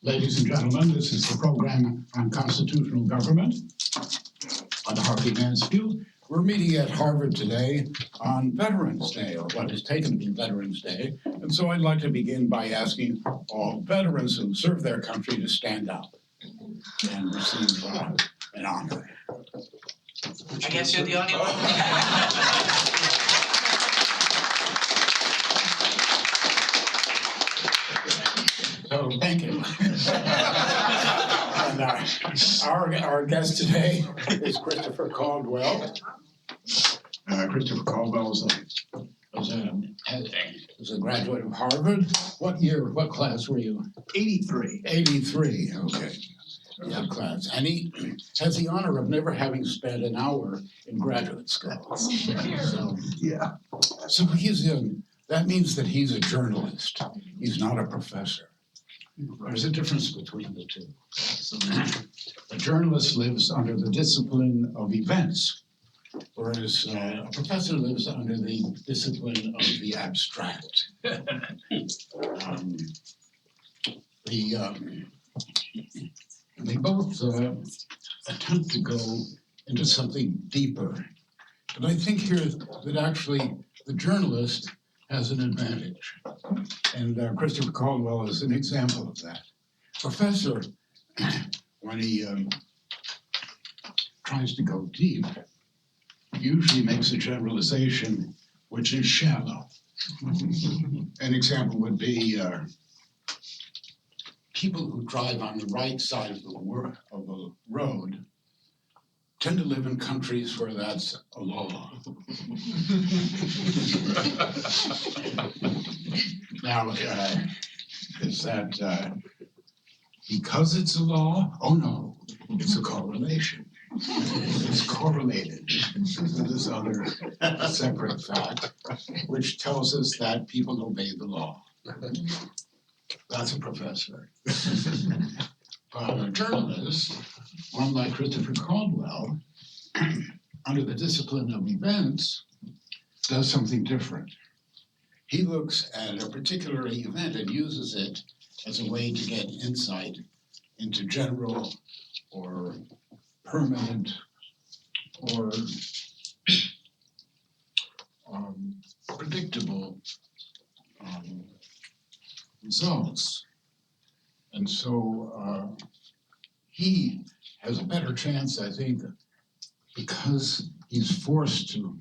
Ladies and gentlemen, this is the program on constitutional government on the Harvey Mansfield. We're meeting at Harvard today on Veterans Day, or what is taken to be Veterans Day. And so I'd like to begin by asking all veterans who serve their country to stand up and receive an honor. I guess you're the only one. So thank you. And our guest today is Christopher Caldwell. Christopher Caldwell was a graduate of Harvard. What class were you? 83. 83, okay. Yeah, class. And he has the honor of never having spent an hour in graduate school. So, Yeah. so that means that he's a journalist. He's not a professor. There's a difference between the two. A journalist lives under the discipline of events, whereas a professor lives under the discipline of the abstract. They both attempt to go into something deeper. But I think here that actually the journalist has an advantage. And Christopher Caldwell is an example of that. Professor, when he tries to go deep, usually makes a generalization which is shallow. An example would be people who drive on the right side of the road tend to live in countries where that's a law. Now, is that because it's a law? Oh no, it's a correlation. It's correlated to this other separate fact, which tells us that people obey the law. That's a professor. But a journalist, one like Christopher Caldwell, under the discipline of events, does something different. He looks at a particular event and uses it as a way to get insight into general or permanent or predictable results. And so he has a better chance, I think, because he's forced to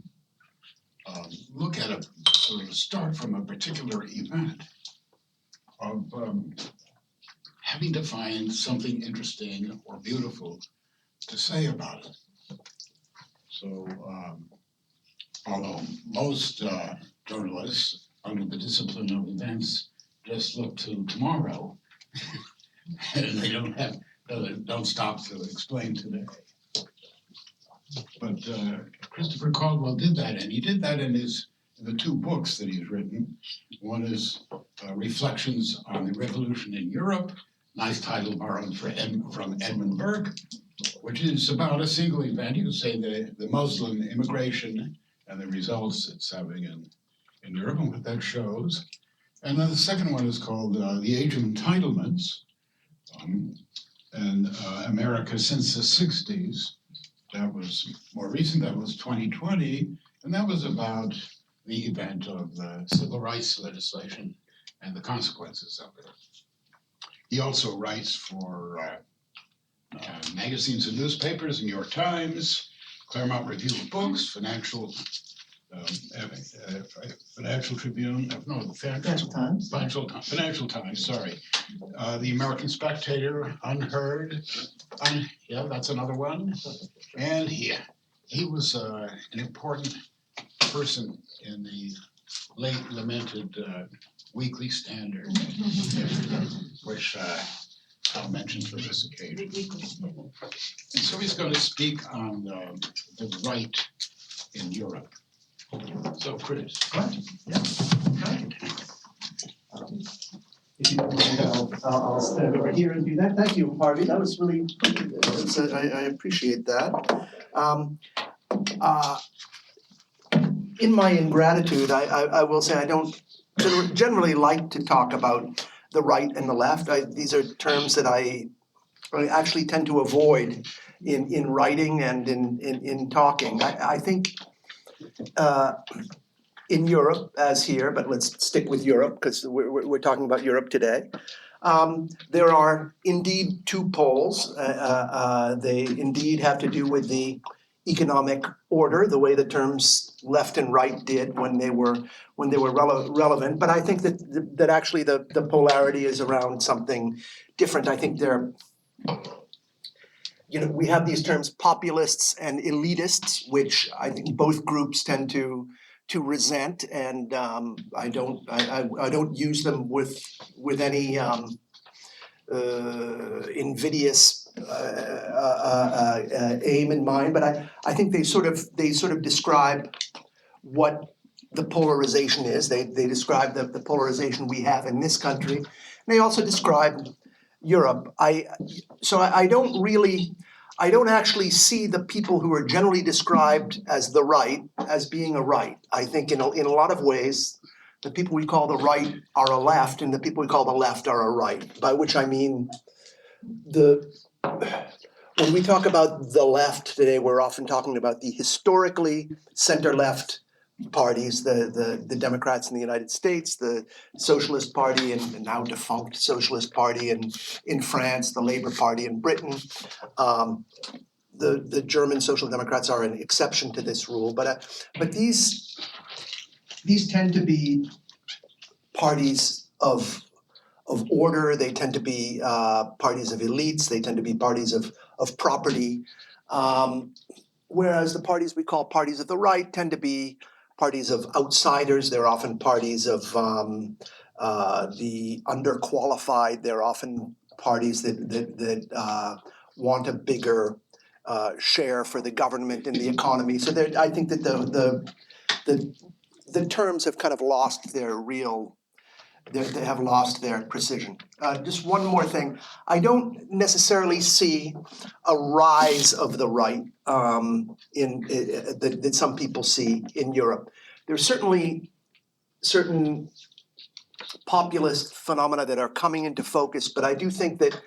look at a sort of start from a particular event of having to find something interesting or beautiful to say about it. So although most journalists under the discipline of events just look to tomorrow, and they don't stop to explain today. But Christopher Caldwell did that, and he did that in the two books that he's written. One is Reflections on the Revolution in Europe, nice title borrowed from Edmund Burke, which is about a single event. You could say the Muslim immigration and the results it's having in Europe and what that shows. And then the second one is called The Age of Entitlements, and America Since the Sixties. That was more recent, that was 2020, and that was about the event of the civil rights legislation and the consequences of it. He also writes for magazines and newspapers, New York Times, Claremont Review of Books, Financial Tribune, Financial Times, sorry. The American Spectator, UnHerd, yeah, that's another one. And he was an important person in the late lamented Weekly Standard, which I'll mention for this occasion. And so he's going to speak on the right in Europe. So, Chris. Right. If you don't mind, I'll stand over here and do that. Thank you, Harvey. That was really, I appreciate that. In my ingratitude, I will say I don't generally like to talk about the right and the left. These are terms that I actually tend to avoid in writing and in talking. I think in Europe, as here, but let's stick with Europe because we're talking about Europe today. There are indeed two poles. They indeed have to do with the economic order, the way the terms left and right did when they were relevant. But I think that actually the polarity is around something different. I think we have these terms populists and elitists, which I think both groups tend to resent, and I don't use them with any invidious aim in mind, but I think they sort of describe what the polarization is. They describe the polarization we have in this country. And they also describe Europe. I don't actually see the people who are generally described as the right as being a right. I think in a lot of ways, the people we call the right are a left, and the people we call the left are a right. By which I mean when we talk about the left today, we're often talking about the historically center-left parties, the Democrats in the United States, the Socialist Party and now defunct Socialist Party in France, the Labour Party in Britain. The German Social Democrats are an exception to this rule, but these tend to be parties of order. They tend to be parties of elites. They tend to be parties of property, whereas the parties we call parties of the right tend to be parties of outsiders. They're often parties of the underqualified. They're often parties that want a bigger share for the government and the economy. So I think that the terms have kind of lost their real. They have lost their precision. Just one more thing. I don't necessarily see a rise of the right that some people see in Europe. There's certainly certain populist phenomena that are coming into focus, but I do think that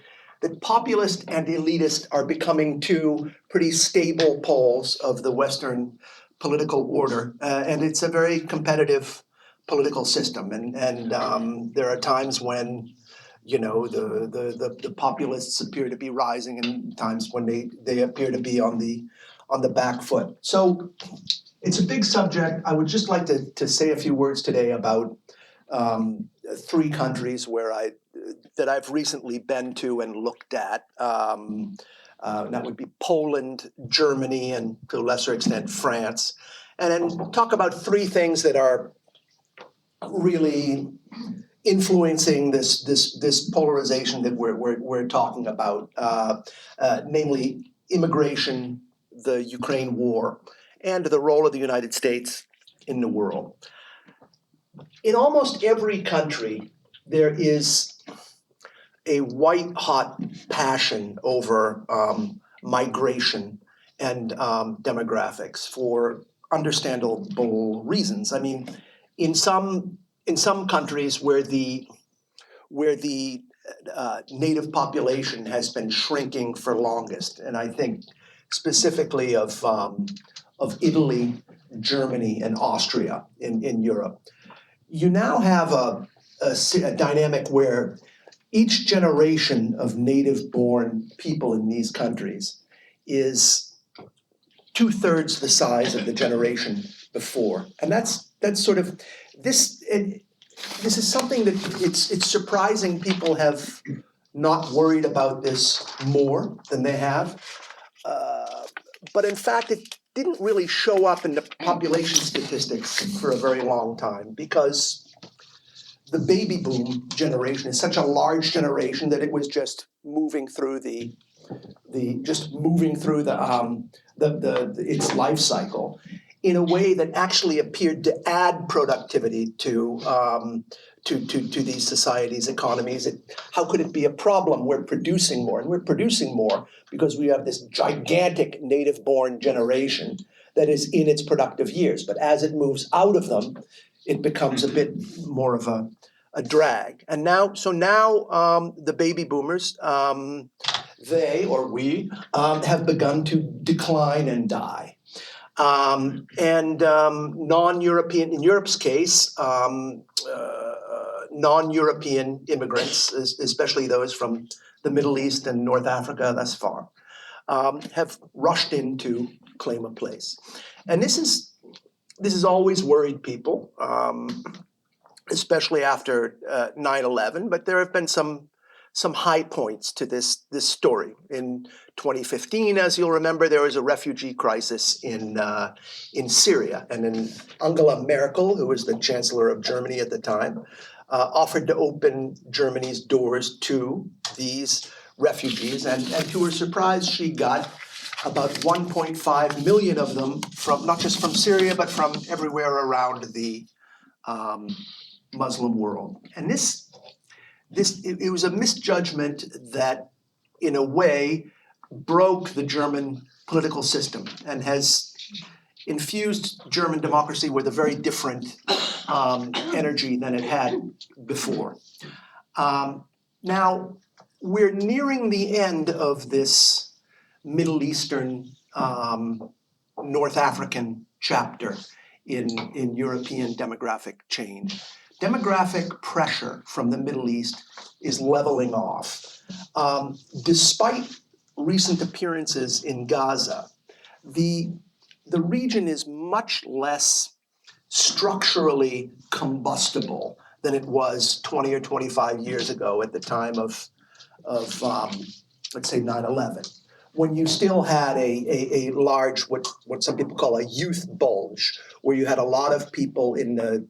populist and elitist are becoming two pretty stable poles of the Western political order, and it's a very competitive political system, and there are times when the populists appear to be rising, and times when they appear to be on the back foot. So it's a big subject. I would just like to say a few words today about three countries that I've recently been to and looked at. That would be Poland, Germany, and to a lesser extent France, and then talk about three things that are really influencing this polarization that we're talking about, namely immigration, the Ukraine war, and the role of the United States in the world. In almost every country, there is a white-hot passion over migration and demographics for understandable reasons. I mean, in some countries where the native population has been shrinking for longest, and I think specifically of Italy, Germany, and Austria in Europe, you now have a dynamic where each generation of native-born people in these countries is 2/3 the size of the generation before, and that's sort of this. This is something that it's surprising people have not worried about this more than they have, but in fact it didn't really show up in the population statistics for a very long time because the baby boom generation is such a large generation that it was just moving through its life cycle in a way that actually appeared to add productivity to these societies, economies. How could it be a problem? We're producing more, and we're producing more because we have this gigantic native-born generation that is in its productive years. But as it moves out of them, it becomes a bit more of a drag. And now the baby boomers, they or we have begun to decline and die. Non-European, in Europe's case, non-European immigrants, especially those from the Middle East and North Africa thus far, have rushed in to claim a place. And this has always worried people, especially after 9/11, but there have been some high points to this story. In 2015, as you'll remember, there was a refugee crisis in Syria, and then Angela Merkel, who was the Chancellor of Germany at the time, offered to open Germany's doors to these refugees, and to her surprise, she got about 1.5 million of them from not just from Syria, but from everywhere around the Muslim world. And it was a misjudgment that, in a way, broke the German political system and has infused German democracy with a very different energy than it had before. Now, we're nearing the end of this Middle Eastern, North African chapter in European demographic change. Demographic pressure from the Middle East is leveling off. Despite recent appearances in Gaza, the region is much less structurally combustible than it was 20 or 25 years ago at the time of let's say 9/11, when you still had a large, what some people call a youth bulge, where you had a lot of people in the,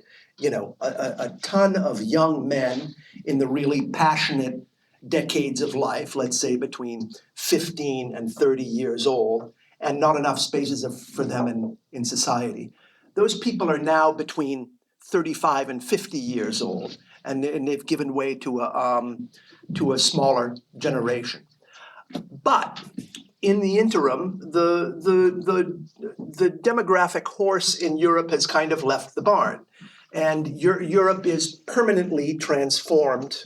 a ton of young men in the really passionate decades of life, let's say between 15 and 30 years old, and not enough spaces for them in society. Those people are now between 35 and 50 years old, and they've given way to a smaller generation. But in the interim, the demographic horse in Europe has kind of left the barn, and Europe is permanently transformed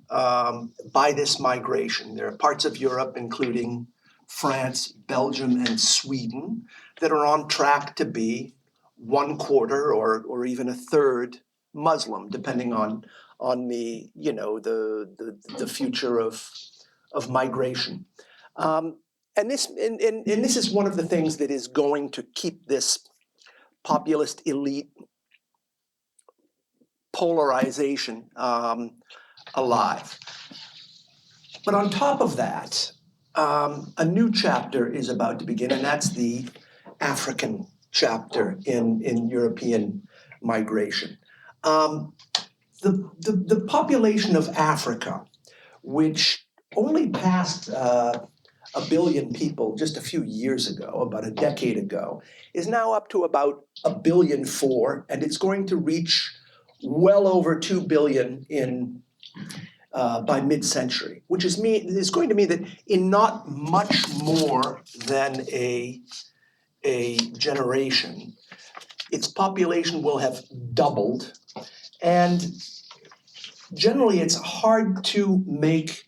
by this migration. There are parts of Europe, including France, Belgium, and Sweden, that are on track to be 1/4 or even a third Muslim, depending on the the future of migration. And this is one of the things that is going to keep this populist elite polarization alive. But on top of that, a new chapter is about to begin, and that's the African chapter in European migration. The population of Africa, which only passed 1 billion people just a few years ago, about a decade ago, is now up to about 1.4 billion, and it's going to reach well over 2 billion by mid-century, which is going to mean that in not much more than a generation, its population will have doubled, and generally it's hard to make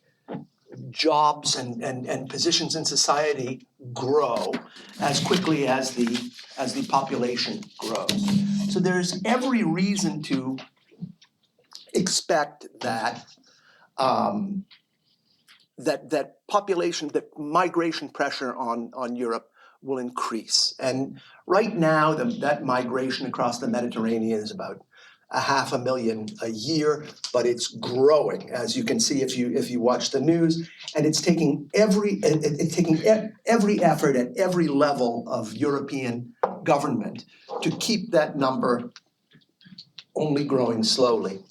jobs and positions in society grow as quickly as the population grows. So there's every reason to expect that that migration pressure on Europe will increase. And right now, that migration across the Mediterranean is about 500,000 a year, but it's growing, as you can see if you watch the news, and it's taking every effort at every level of European government to keep that number only growing slowly.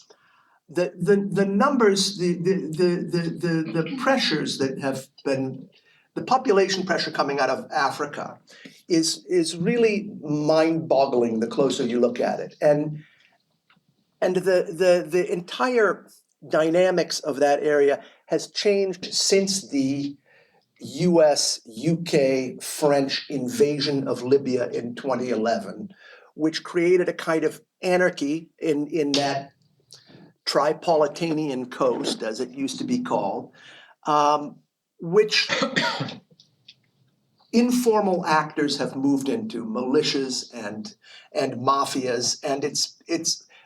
The numbers, the pressures that have been, the population pressure coming out of Africa is really mind-boggling the closer you look at it. And the entire dynamics of that area has changed since the US, UK, French invasion of Libya in 2011, which created a kind of anarchy in that Tripolitanian coast, as it used to be called, which informal actors have moved into, militias and mafias, and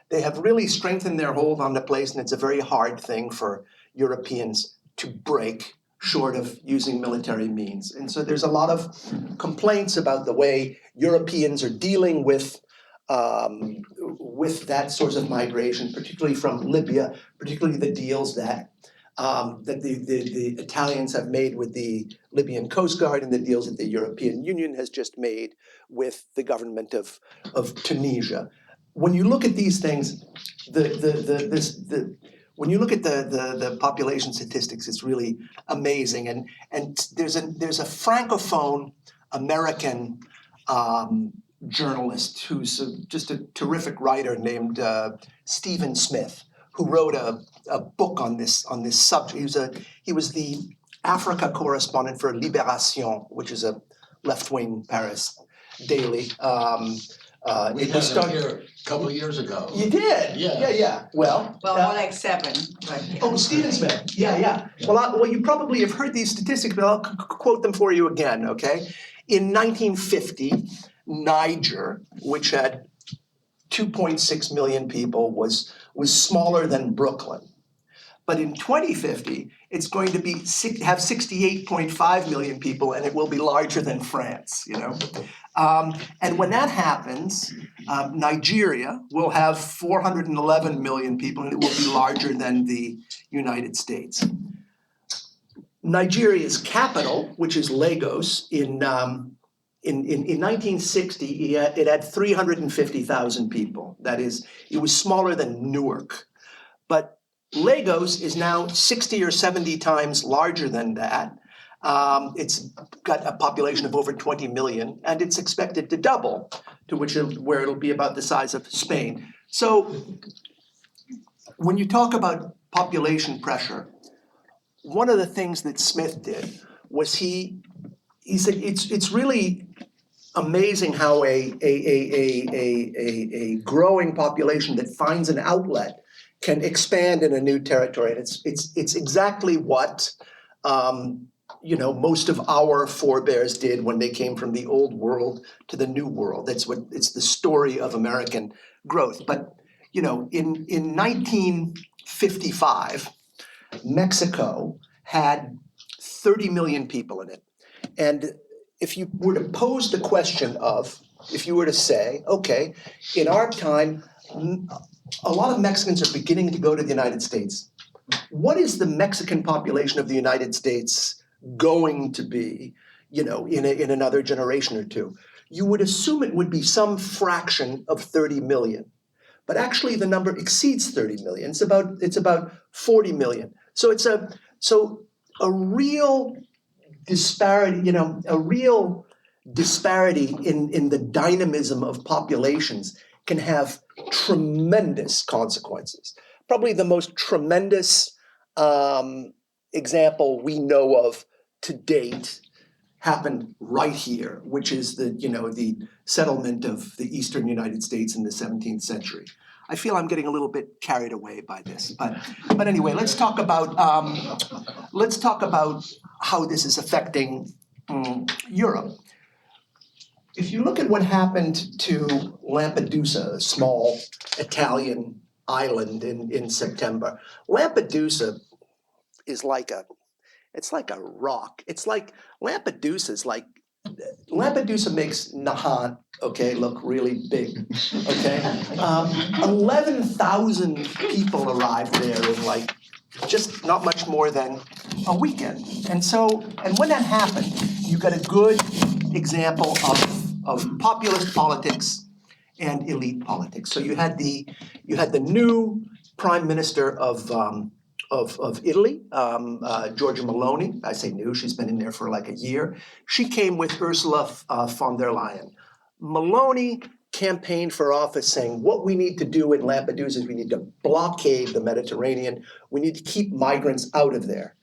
they have really strengthened their hold on the place, and it's a very hard thing for Europeans to break, short of using military means. And so there's a lot of complaints about the way Europeans are dealing with that sort of migration, particularly from Libya, particularly the deals that the Italians have made with the Libyan Coast Guard and the deals that the European Union has just made with the government of Tunisia. When you look at these things, when you look at the population statistics, it's really amazing. And there's a francophone American journalist who's just a terrific writer named Stephen Smith, who wrote a book on this subject. He was the Africa correspondent for Libération, which is a left-wing Paris daily. We had him here a couple of years ago. You did? Yeah. Well, more like 7. But yeah. Oh, Stephen Smith. Yeah. Well, you probably have heard these statistics, but I'll quote them for you again, okay? In 1950, Niger, which had 2.6 million people, was smaller than Brooklyn. But in 2050, it's going to have 68.5 million people, and it will be larger than France, And when that happens, Nigeria will have 411 million people, and it will be larger than the United States. Nigeria's capital, which is Lagos, in 1960, it had 350,000 people. That is, it was smaller than Newark. But Lagos is now 60 or 70 times larger than that. It's got a population of over 20 million, and it's expected to double, where it'll be about the size of Spain. So when you talk about population pressure, one of the things that Smith did was he said it's really amazing how a growing population that finds an outlet can expand in a new territory. And it's exactly what most of our forebears did when they came from the old world to the new world. It's the story of American growth. But in 1955, Mexico had 30 million people in it. And if you were to pose the question if you were to say, okay, in our time, a lot of Mexicans are beginning to go to the United States. What is the Mexican population of the United States going to be, in another generation or two? You would assume it would be some fraction of 30 million. But actually the number exceeds 30 million. It's about 40 million. So it's a real disparity, in the dynamism of populations can have tremendous consequences. Probably the most tremendous example we know of to date happened right here, which is the settlement of the eastern United States in the 17th century. I feel I'm getting a little bit carried away by this, but anyway, let's talk about how this is affecting Europe. If you look at what happened to Lampedusa, a small Italian island in September, Lampedusa is like a rock. Lampedusa makes Nahant, look really big, 11,000 people arrived there in just not much more than a weekend. And when that happened, you got a good example of populist politics and elite politics. So you had the new prime minister of Italy, Giorgia Meloni. I say new, she's been in there for like a year. She came with Ursula von der Leyen. Meloni campaigned for office saying what we need to do in Lampedusa is we need to blockade the Mediterranean. We need to keep migrants out of there.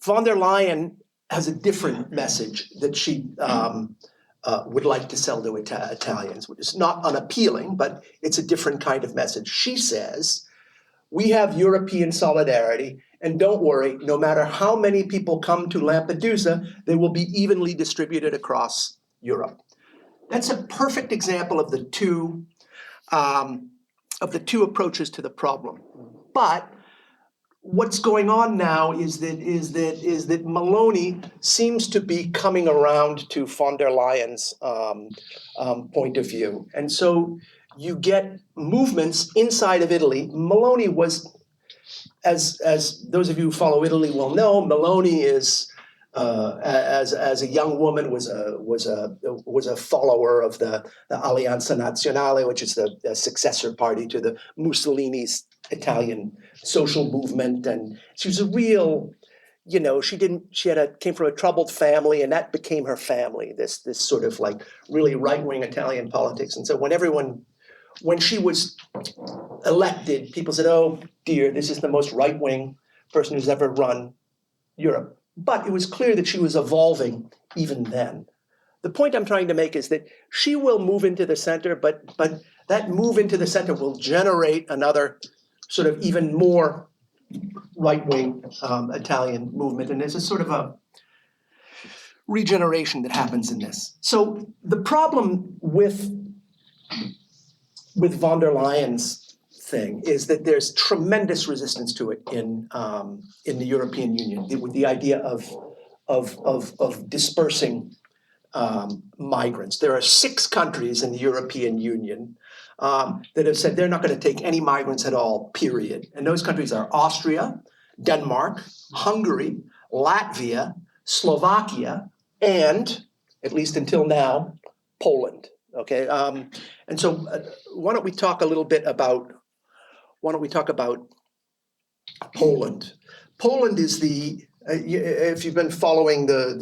Von der Leyen has a different message that she would like to sell to Italians, which is not unappealing, but it's a different kind of message. She says, we have European solidarity, and don't worry, no matter how many people come to Lampedusa, they will be evenly distributed across Europe. That's a perfect example of the two approaches to the problem. But what's going on now is that Meloni seems to be coming around to von der Leyen's point of view, and so you get movements inside of Italy. Meloni was, as those of you who follow Italy will know, Meloni is as a young woman was a follower of the Alleanza Nazionale, which is the successor party to the Mussolini's Italian social movement, and she was a real, came from a troubled family, and that became her family. This sort of like really right-wing Italian politics, and so when she was elected, people said, "Oh dear, this is the most right-wing person who's ever run Europe." But it was clear that she was evolving even then. The point I'm trying to make is that she will move into the center, but that move into the center will generate another sort of even more right-wing Italian movement. And there's a sort of a regeneration that happens in this. So the problem with von der Leyen's thing is that there's tremendous resistance to it in the European Union, with the idea of dispersing migrants. There are 6 countries in the European Union that have said they're not going to take any migrants at all, period. And those countries are Austria, Denmark, Hungary, Latvia, Slovakia, and, at least until now, Poland. Okay, and so why don't we talk about Poland? Poland is if you've been following there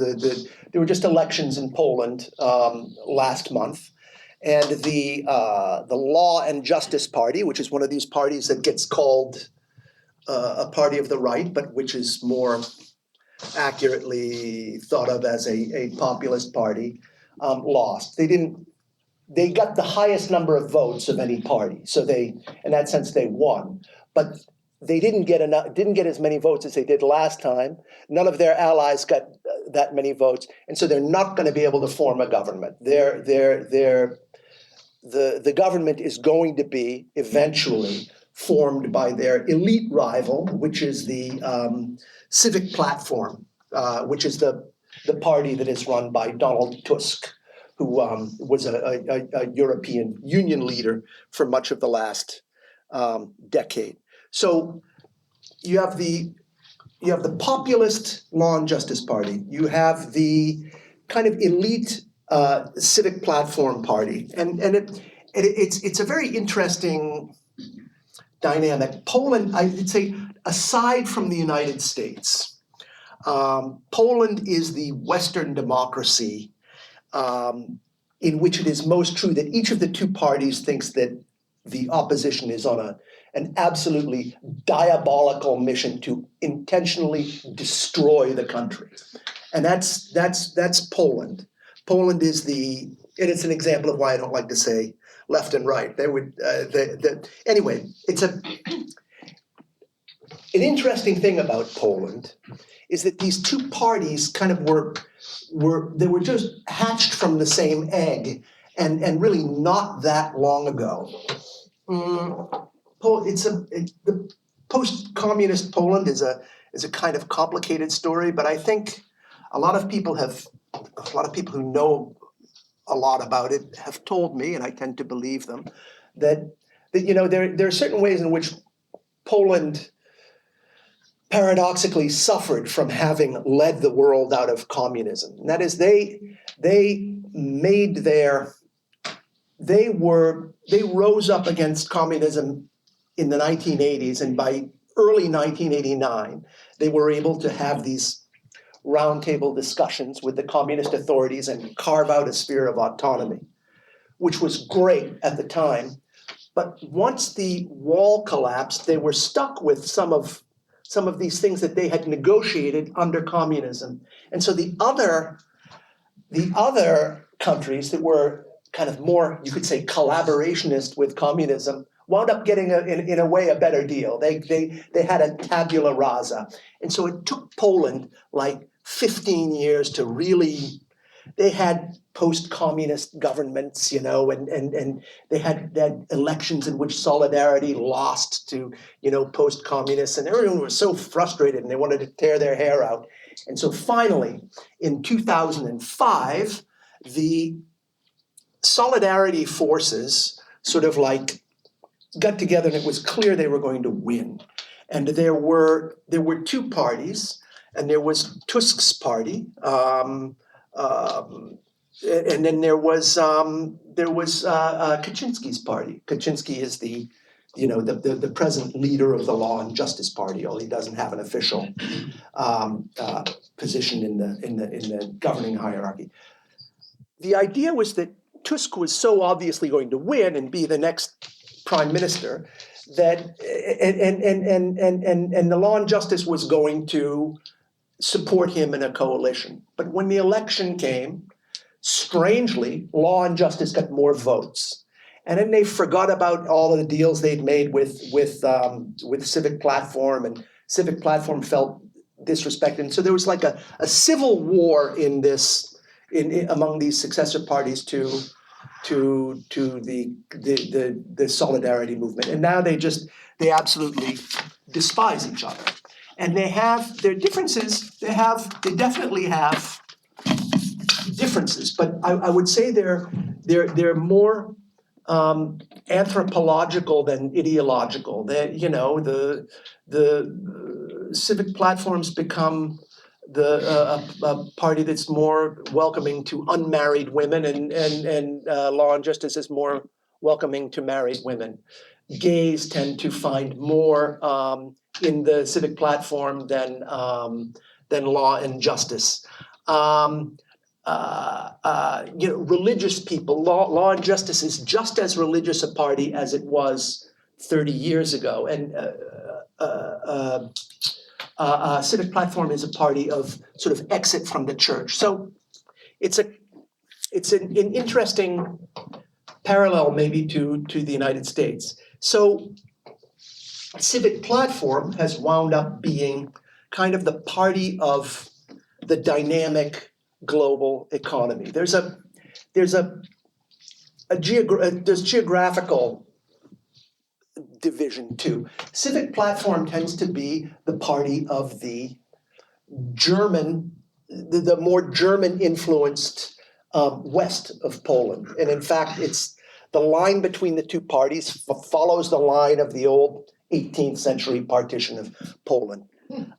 were just elections in Poland last month, and the Law and Justice Party, which is one of these parties that gets called a party of the right, but which is more accurately thought of as a populist party, lost. They got the highest number of votes of any party, so in that sense, they won. But they didn't get as many votes as they did last time. None of their allies got that many votes, and so they're not going to be able to form a government. The government is going to be eventually formed by their elite rival, which is the Civic Platform, which is the party that is run by Donald Tusk, who was a European Union leader for much of the last decade. So you have the populist Law and Justice Party. You have the kind of elite Civic Platform Party, and it's a very interesting dynamic. Poland, I'd say, aside from the United States, Poland is the Western democracy in which it is most true that each of the two parties thinks that the opposition is on an absolutely diabolical mission to intentionally destroy the country. And that's Poland. Poland is and it's an example of why I don't like to say left and right. Anyway, it's an interesting thing about Poland is that these two parties kind of were just hatched from the same egg, and really not that long ago. The post-communist Poland is a kind of complicated story, but I think a lot of people who know a lot about it have told me, and I tend to believe them, that there are certain ways in which Poland paradoxically suffered from having led the world out of communism. And that is, they rose up against communism in the 1980s, and by early 1989, they were able to have these roundtable discussions with the communist authorities and carve out a sphere of autonomy, which was great at the time. But once the wall collapsed, they were stuck with some of these things that they had negotiated under communism. And so the other countries that were kind of more, you could say, collaborationist with communism wound up getting in a way a better deal. They had a tabula rasa, and so it took Poland like 15 years to really. They had post-communist governments, and they had elections in which Solidarity lost to, post-communists, and everyone was so frustrated and they wanted to tear their hair out. And so finally, in 2005, the Solidarity forces sort of like got together, and it was clear they were going to win. And there were two parties, and there was Tusk's party, and then there was Kaczynski's party. Kaczynski is the present leader of the Law and Justice Party, although he doesn't have an official position in the governing hierarchy. The idea was that Tusk was so obviously going to win and be the next prime minister that and the Law and Justice was going to support him in a coalition. But when the election came, strangely, Law and Justice got more votes. And then they forgot about all of the deals they'd made with Civic Platform, and Civic Platform felt disrespected. And so there was like a civil war in among these successor parties to the Solidarity movement. And now they absolutely despise each other. And they have their differences. They definitely have differences, but I would say they're more anthropological than ideological. The Civic Platform's become a party that's more welcoming to unmarried women, and Law and Justice is more welcoming to married women. Gays tend to find more in the Civic Platform than Law and Justice. Religious people, Law and Justice is just as religious a party as it was 30 years ago, and Civic Platform is a party of sort of exit from the church. So it's an interesting parallel maybe to the United States. So Civic Platform has wound up being kind of the party of the dynamic global economy. There's geographical division too. Civic Platform tends to be the party of the German, the more German influenced west of Poland. And in fact, it's the line between the two parties follows the line of the old 18th century partition of Poland.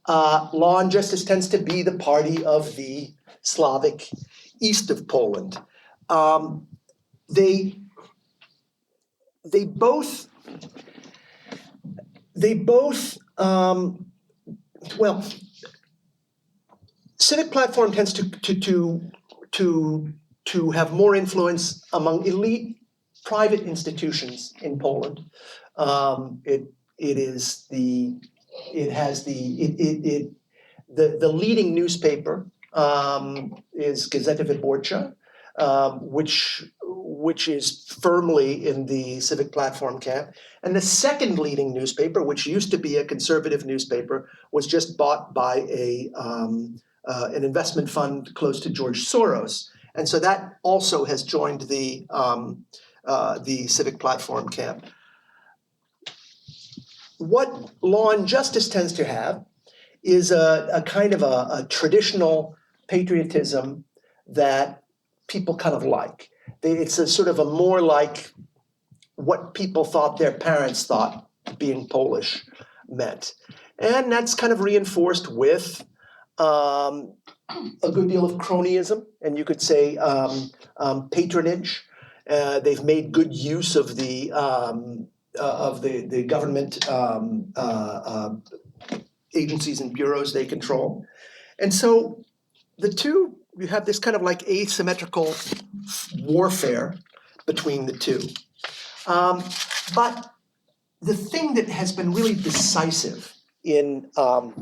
Law and Justice tends to be the party of the Slavic east of Poland. They both Civic Platform tends to have more influence among elite private institutions in Poland. The leading newspaper is Gazeta Wyborcza, which is firmly in the Civic Platform camp. And the second leading newspaper, which used to be a conservative newspaper, was just bought by an investment fund close to George Soros. And so that also has joined the Civic Platform camp. What Law and Justice tends to have is a kind of a traditional patriotism that people kind of like. It's a sort of a more like what people thought their parents thought being Polish meant. And that's kind of reinforced with a good deal of cronyism, and you could say patronage. They've made good use of the government agencies and bureaus they control. And so you have this kind of like asymmetrical warfare between the two. But the thing that has been really decisive in Law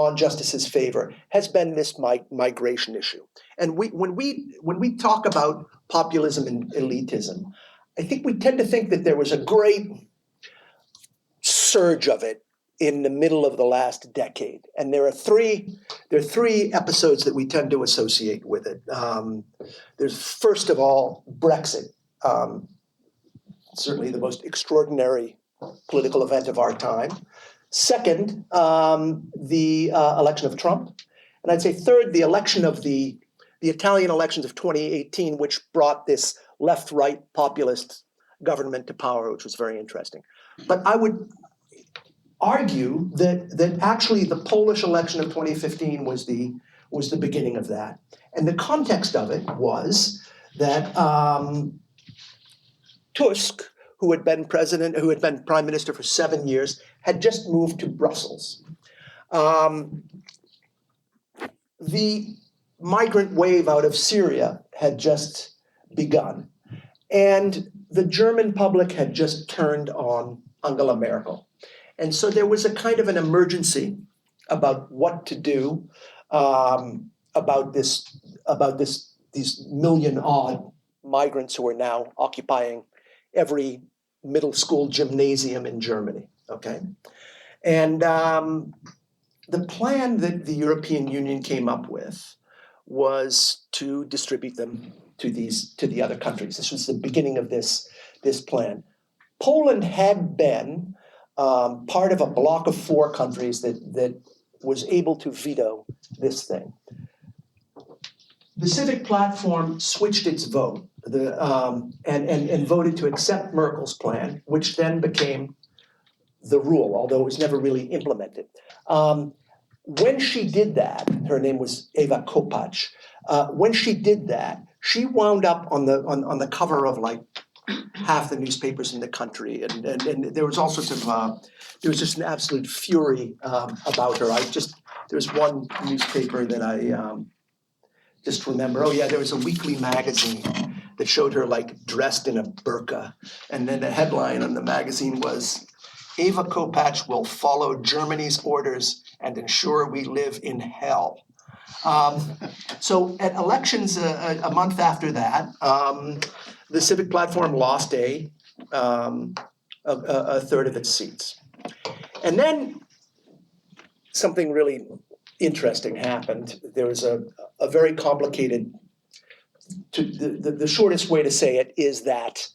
and Justice's favor has been this migration issue. And when we talk about populism and elitism, I think we tend to think that there was a great surge of it in the middle of the last decade, and there are three episodes that we tend to associate with it. There's first of all Brexit, certainly the most extraordinary political event of our time. Second, the election of Trump, and I'd say third, the election of the Italian elections of 2018, which brought this left-right populist government to power, which was very interesting. But I would argue that actually the Polish election of 2015 was the beginning of that. And the context of it was that Tusk, who had been prime minister for 7 years, had just moved to Brussels. The migrant wave out of Syria had just begun, and the German public had just turned on Angela Merkel. And so there was a kind of an emergency about what to do about these million-odd migrants who are now occupying every middle school gymnasium in Germany. Okay, and the plan that the European Union came up with was to distribute them to the other countries. This was the beginning of this plan. Poland had been part of a bloc of 4 countries that was able to veto this thing. The Civic Platform switched its vote and voted to accept Merkel's plan, which then became the rule, although it was never really implemented. When she did that, her name was Eva Kopacz. When she did that, she wound up on the cover of like half the newspapers in the country, and there was all sorts of there was just an absolute fury about her. There's one newspaper that I just remember. Oh yeah, there was a weekly magazine that showed her like dressed in a burqa, and then the headline on the magazine was, "Eva Kopacz will follow Germany's orders and ensure we live in hell." So at elections a month after that, the Civic Platform lost a third of its seats. And then something really interesting happened. There was a very complicated, the shortest way to say it is that,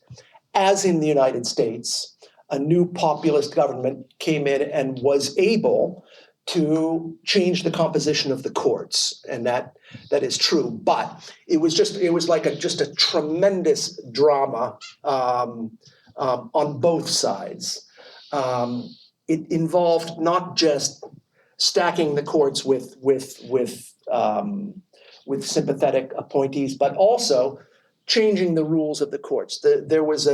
as in the United States, a new populist government came in and was able to change the composition of the courts, and that is true. But it was like a tremendous drama on both sides. It involved not just stacking the courts with sympathetic appointees, but also changing the rules of the courts. There was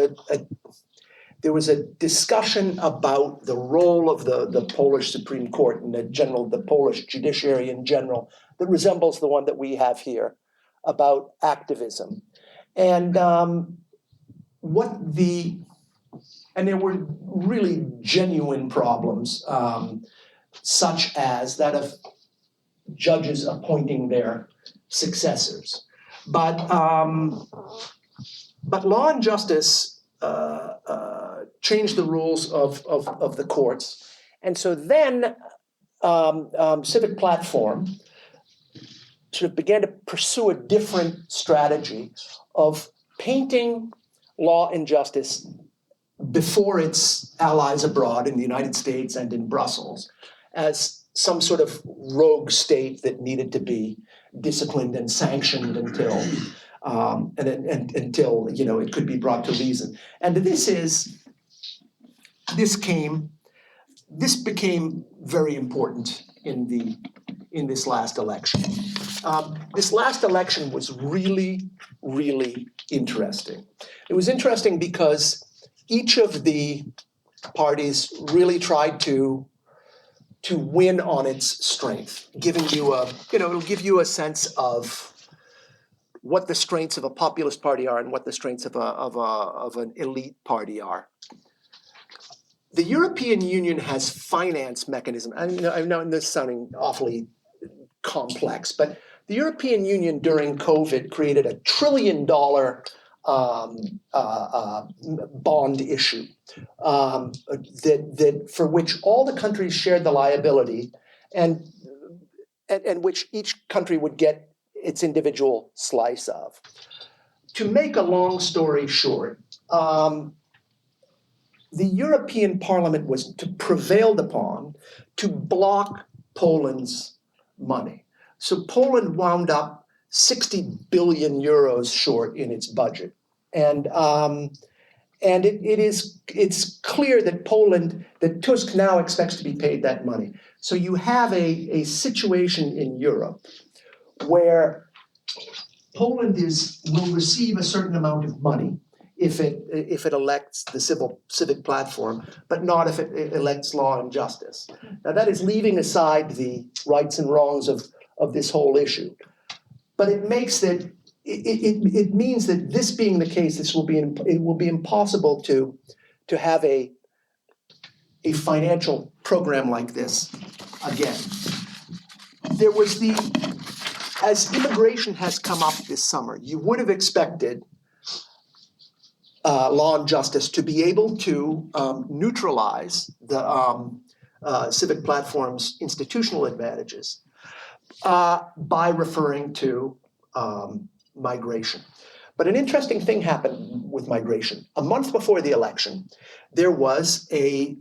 a discussion about the role of the Polish Supreme Court and the Polish judiciary in general that resembles the one that we have here about activism. And there were really genuine problems, such as that of judges appointing their successors. But Law and Justice changed the rules of the courts. And so then Civic Platform sort of began to pursue a different strategy of painting Law and Justice before its allies abroad in the United States and in Brussels as some sort of rogue state that needed to be disciplined and sanctioned until it could be brought to reason. And this became very important in this last election. This last election was really, really interesting. It was interesting because each of the parties really tried to win on its strength, giving you it'll give you a sense of what the strengths of a populist party are and what the strengths of an elite party are. The European Union has finance mechanisms. I know this is sounding awfully complex, but the European Union during COVID created $1 trillion bond issue that for which all the countries shared the liability, and which each country would get its individual slice of. To make a long story short, the European Parliament was prevailed upon to block Poland's money. So Poland wound up 60 billion euros short in its budget. And it's clear that Tusk now expects to be paid that money. So you have a situation in Europe where Poland will receive a certain amount of money if it elects the civic platform, but not if it elects Law and Justice. Now that is leaving aside the rights and wrongs of this whole issue, but it makes that it means that this being the case, it will be impossible to have a financial program like this again. There was as immigration has come up this summer, you would have expected Law and Justice to be able to neutralize the civic platform's institutional advantages by referring to migration. But an interesting thing happened with migration. A month before the election, there was an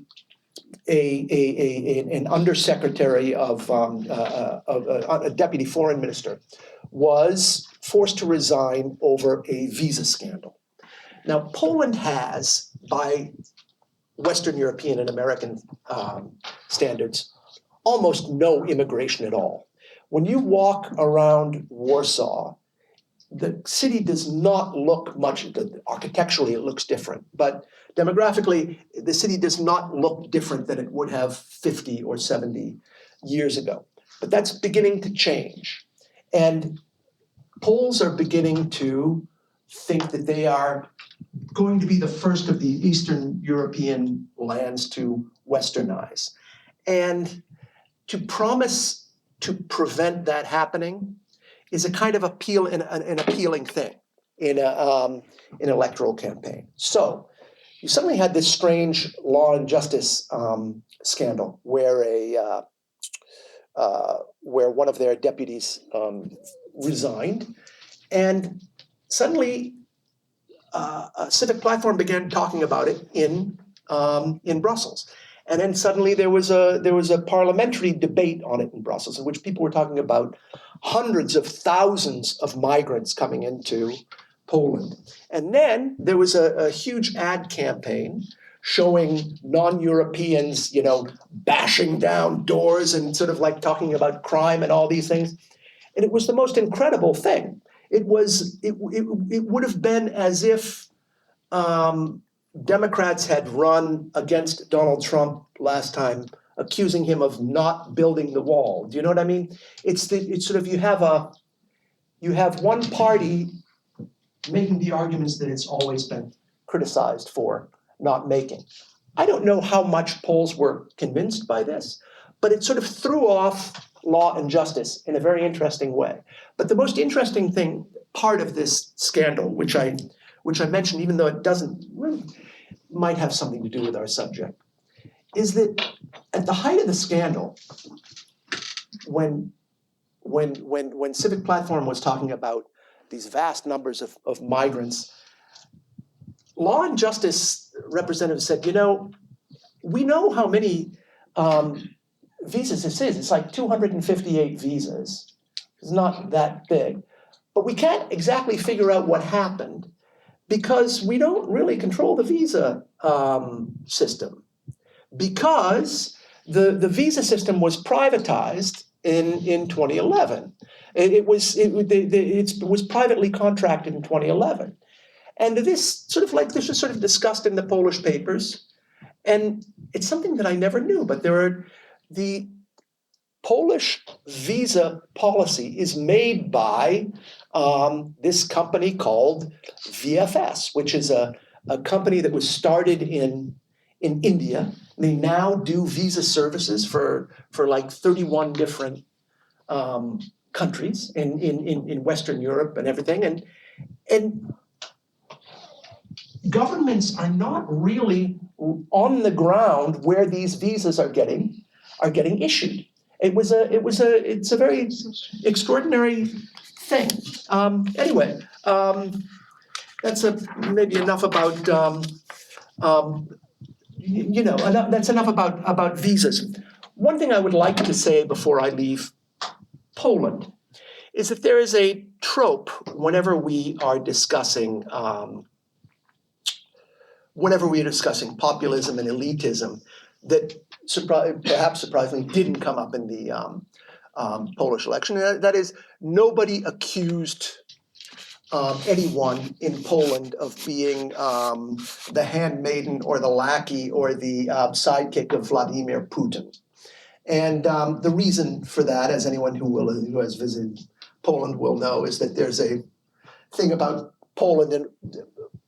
undersecretary of a deputy foreign minister was forced to resign over a visa scandal. Now, Poland has, by Western European and American standards, almost no immigration at all. When you walk around Warsaw, the city does not look much, architecturally it looks different, but demographically, the city does not look different than it would have 50 or 70 years ago. But that's beginning to change. And Poles are beginning to think that they are going to be the first of the Eastern European lands to Westernize. And to promise to prevent that happening is a kind of an appealing thing in an electoral campaign. So you suddenly had this strange Law and Justice scandal where where one of their deputies resigned, and suddenly a civic platform began talking about it in Brussels. And then suddenly there was a parliamentary debate on it in Brussels, in which people were talking about hundreds of thousands of migrants coming into Poland. And then there was a huge ad campaign showing non-Europeans, bashing down doors and sort of like talking about crime and all these things. And it was the most incredible thing. It would have been as if Democrats had run against Donald Trump last time, accusing him of not building the wall. Do you know what I mean? It's sort of you have one party making the arguments that it's always been criticized for not making. I don't know how much Poles were convinced by this, but it sort of threw off Law and Justice in a very interesting way. But the most interesting part of this scandal, which I mentioned, even though it doesn't really, might have something to do with our subject, is that at the height of the scandal, when Civic Platform was talking about these vast numbers of migrants, Law and Justice representatives said, we know how many visas this is. It's like 258 visas. It's not that big. But we can't exactly figure out what happened because we don't really control the visa system. Because the visa system was privatized in 2011. It was privately contracted in 2011. And this was sort of discussed in the Polish papers. And it's something that I never knew, but the Polish visa policy is made by this company called VFS, which is a company that was started in India. They now do visa services for like 31 different countries in Western Europe and everything. And governments are not really on the ground where these visas are getting issued. It's a very extraordinary thing. Anyway, that's maybe enough about that's enough about visas. One thing I would like to say before I leave Poland is that there is a trope whenever we are discussing populism and elitism that perhaps surprisingly didn't come up in the Polish election. That is, nobody accused anyone in Poland of being the handmaiden or the lackey or the sidekick of Vladimir Putin. And the reason for that, as anyone who has visited Poland will know, is that there's a thing about Poland, and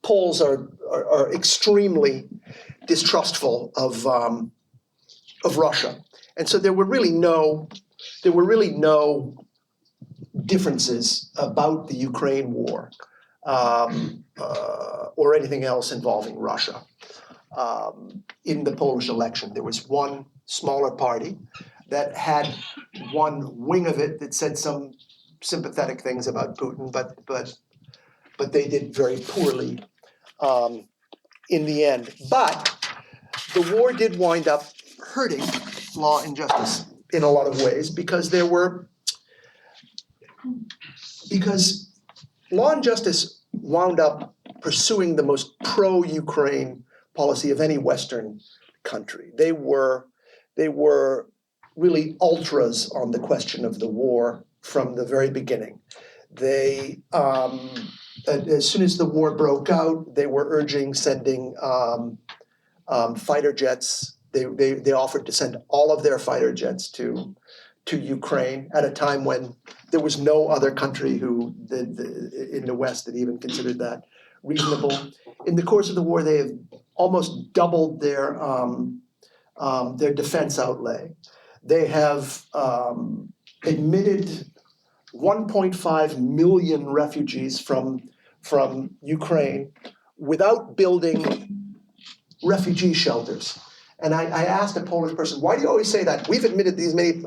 Poles are extremely distrustful of Russia, and so there were really no differences about the Ukraine war or anything else involving Russia in the Polish election. There was one smaller party that had one wing of it that said some sympathetic things about Putin, but they did very poorly in the end. But the war did wind up hurting Law and Justice in a lot of ways because Law and Justice wound up pursuing the most pro-Ukraine policy of any Western country. They were really ultras on the question of the war from the very beginning. They, as soon as the war broke out, they were urging sending fighter jets. They offered to send all of their fighter jets to Ukraine at a time when there was no other country in the West that even considered that reasonable. In the course of the war, they have almost doubled their defense outlay. They have admitted 1.5 million refugees from Ukraine without building refugee shelters. And I asked a Polish person, why do you always say that? We've admitted these many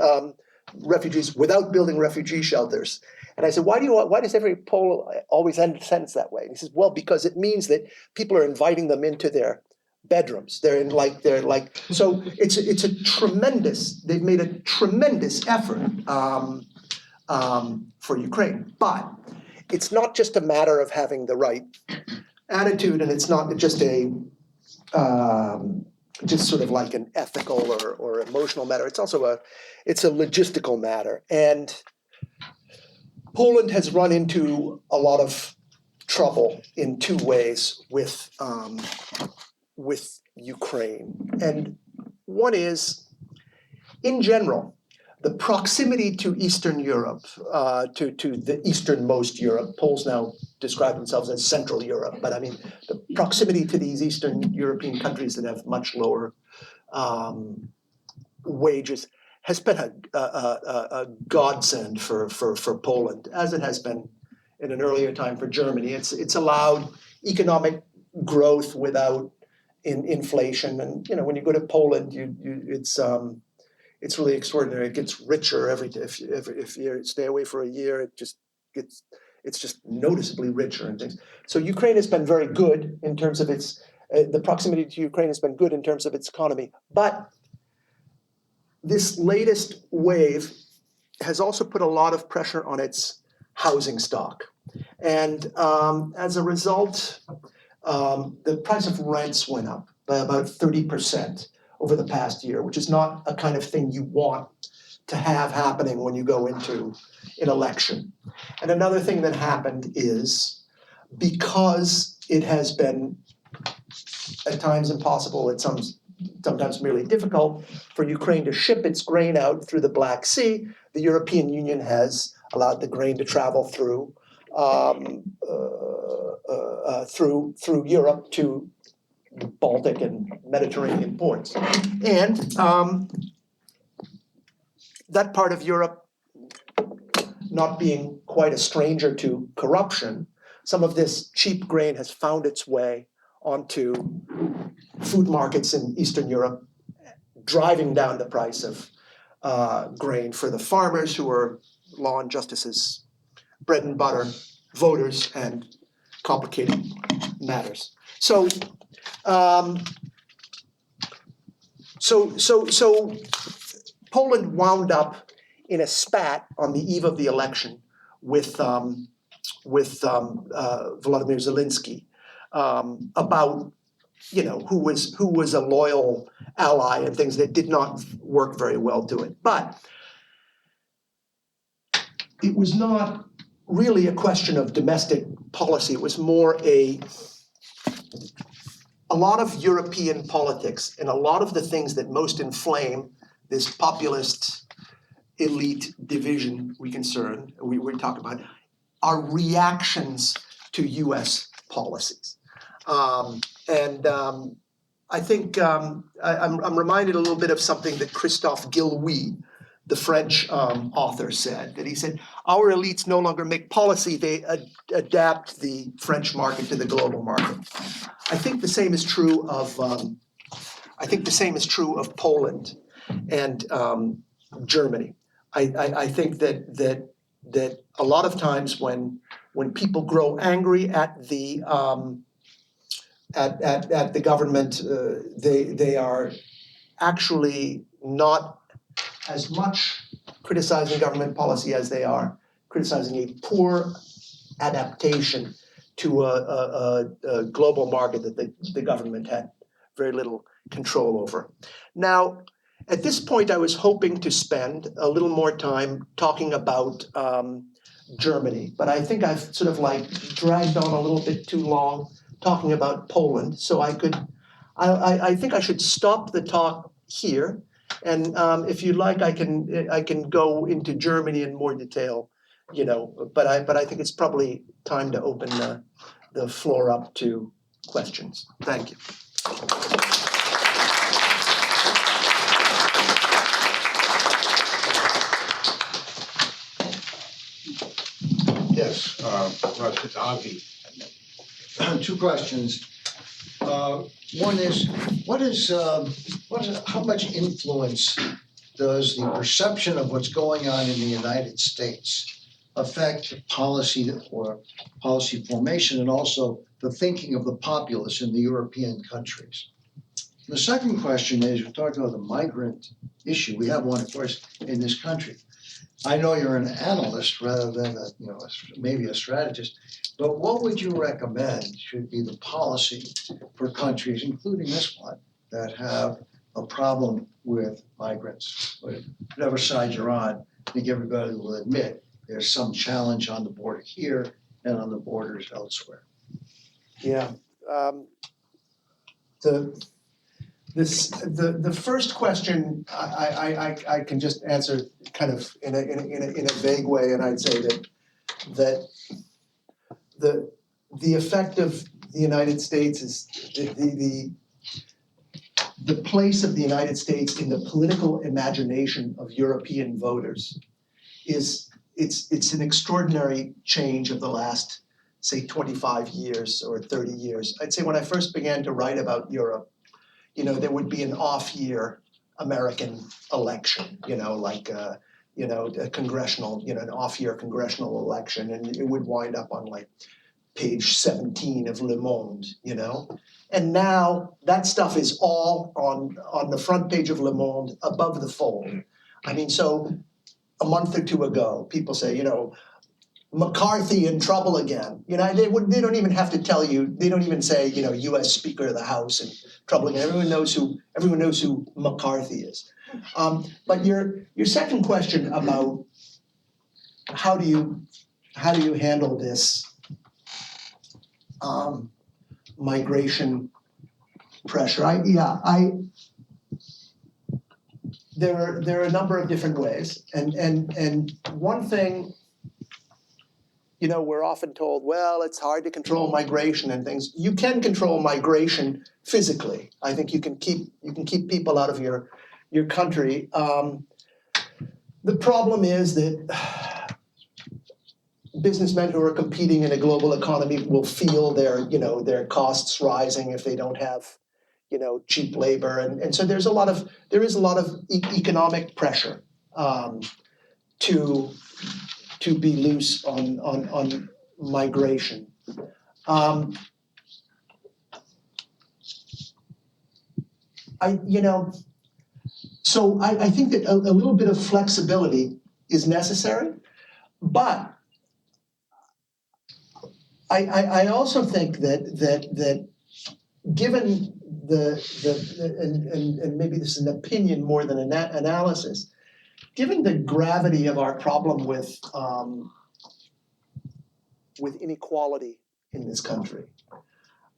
refugees without building refugee shelters. And I said, why does every Pole always end a sentence that way? And he says, well, because it means that people are inviting them into their bedrooms. They're so it's a tremendous, they've made a tremendous effort for Ukraine. But it's not just a matter of having the right attitude, and it's not just just sort of like an ethical or emotional matter. It's also a logistical matter. And Poland has run into a lot of trouble in two ways with Ukraine. And one is, in general, the proximity to Eastern Europe, to the easternmost Europe. Poles now describe themselves as Central Europe, but I mean the proximity to these Eastern European countries that have much lower wages has been a godsend for Poland, as it has been in an earlier time for Germany. It's allowed economic growth without inflation, and when you go to Poland, it's really extraordinary. It gets richer if you stay away for a year. It's just noticeably richer and things. So Ukraine has been very good in terms of its the proximity to Ukraine has been good in terms of its economy. But this latest wave has also put a lot of pressure on its housing stock, and as a result, the price of rents went up by about 30%. Over the past year, which is not a kind of thing you want to have happening when you go into an election. And another thing that happened is, because it has been at times impossible, at sometimes merely difficult for Ukraine to ship its grain out through the Black Sea, the European Union has allowed the grain to travel through Europe to Baltic and Mediterranean ports. And that part of Europe not being quite a stranger to corruption, some of this cheap grain has found its way onto food markets in Eastern Europe, driving down the price of grain for the farmers who are law and justice's bread and butter voters and complicated matters. So Poland wound up in a spat on the eve of the election with Volodymyr Zelensky about who was a loyal ally and things that did not work very well to it. But it was not really a question of domestic policy. It was more a lot of European politics and a lot of the things that most inflame this populist elite division we talk about are reactions to US policies. I think I'm reminded a little bit of something that Christophe Guillouis, the French author, said, that he said, our elites no longer make policy, they adapt the French market to the global market. I think the same is true of Poland and Germany. I think that a lot of times when people grow angry at the government, they are actually not as much criticizing government policy as they are criticizing a poor adaptation to a global market that the government had very little control over. Now, at this point, I was hoping to spend a little more time talking about Germany, but I think I've sort of dragged on a little bit too long talking about Poland. So I think I should stop the talk here. And if you like, I can go into Germany in more detail, but I think it's probably time to open the floor up to questions. Thank you. Yes, Russ, Avi. Two questions. One is, how much influence does the perception of what's going on in the United States affect policy or policy formation and also the thinking of the populace in the European countries? The second question is, we're talking about the migrant issue. We have one, of course, in this country. I know you're an analyst rather than maybe a strategist, but what would you recommend should be the policy for countries, including this one, that have a problem with migrants? Whatever side you're on, I think everybody will admit there's some challenge on the border here and on the borders elsewhere. Yeah. The first question I can just answer kind of in a vague way, and I'd say that the effect of the United States is the place of the United States in the political imagination of European voters it's an extraordinary change of the last, say, 25 years or 30 years. I'd say when I first began to write about Europe, there would be an off-year American election, a congressional, an off-year congressional election, and it would wind up on page 17 of Le Monde, And now that stuff is all on the front page of Le Monde above the fold. I mean, so a month or two ago, people say, McCarthy in trouble again. They don't even have to tell you. They don't even say, U.S. Speaker of the House in trouble again. Everyone knows who McCarthy is. But your second question about how do you handle this migration pressure? There are a number of different ways, and one thing. We're often told, well, it's hard to control migration and things. You can control migration physically. I think you can keep people out of your country. The problem is that businessmen who are competing in a global economy will feel their costs rising if they don't have, cheap labor, and so there is a lot of economic pressure to be loose on migration. I think that a little bit of flexibility is necessary, but I also think that given and maybe this is an opinion more than an analysis, given the gravity of our problem with inequality in this country,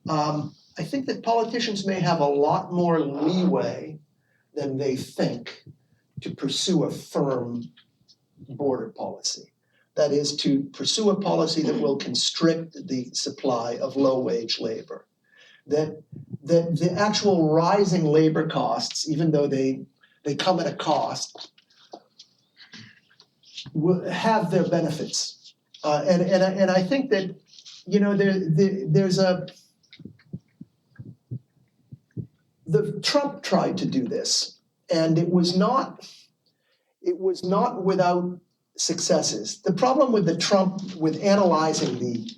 I think that politicians may have a lot more leeway than they think to pursue a firm border policy. That is, to pursue a policy that will constrict the supply of low-wage labor. That the actual rising labor costs, even though they come at a cost, will have their benefits. And I think that, Trump tried to do this, and it was not without successes. The problem with with analyzing the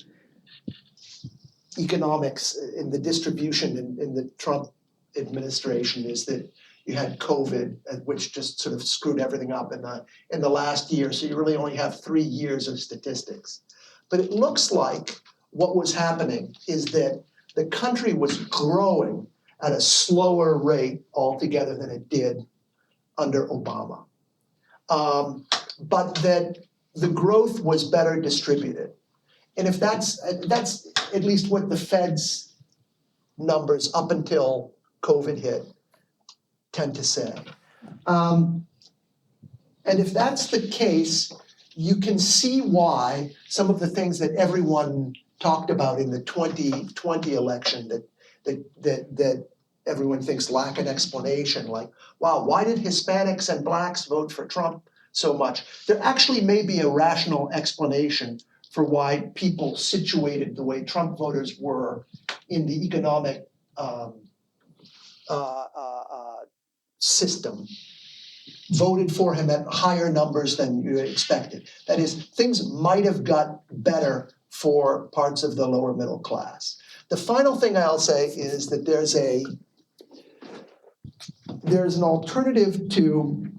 economics in the distribution in the Trump administration is that you had COVID, which just sort of screwed everything up in the last year. So you really only have 3 years of statistics. But it looks like what was happening is that the country was growing at a slower rate altogether than it did under Obama. But that the growth was better distributed. And if that's at least what the Fed's numbers up until COVID hit tend to say. And if that's the case, you can see why some of the things that everyone talked about in the 2020 election that everyone thinks lack an explanation, like, wow, why did Hispanics and blacks vote for Trump so much? There actually may be a rational explanation for why people situated the way Trump voters were in the economic system voted for him at higher numbers than you expected. That is, things might have got better for parts of the lower middle class. The final thing I'll say is that there's an alternative to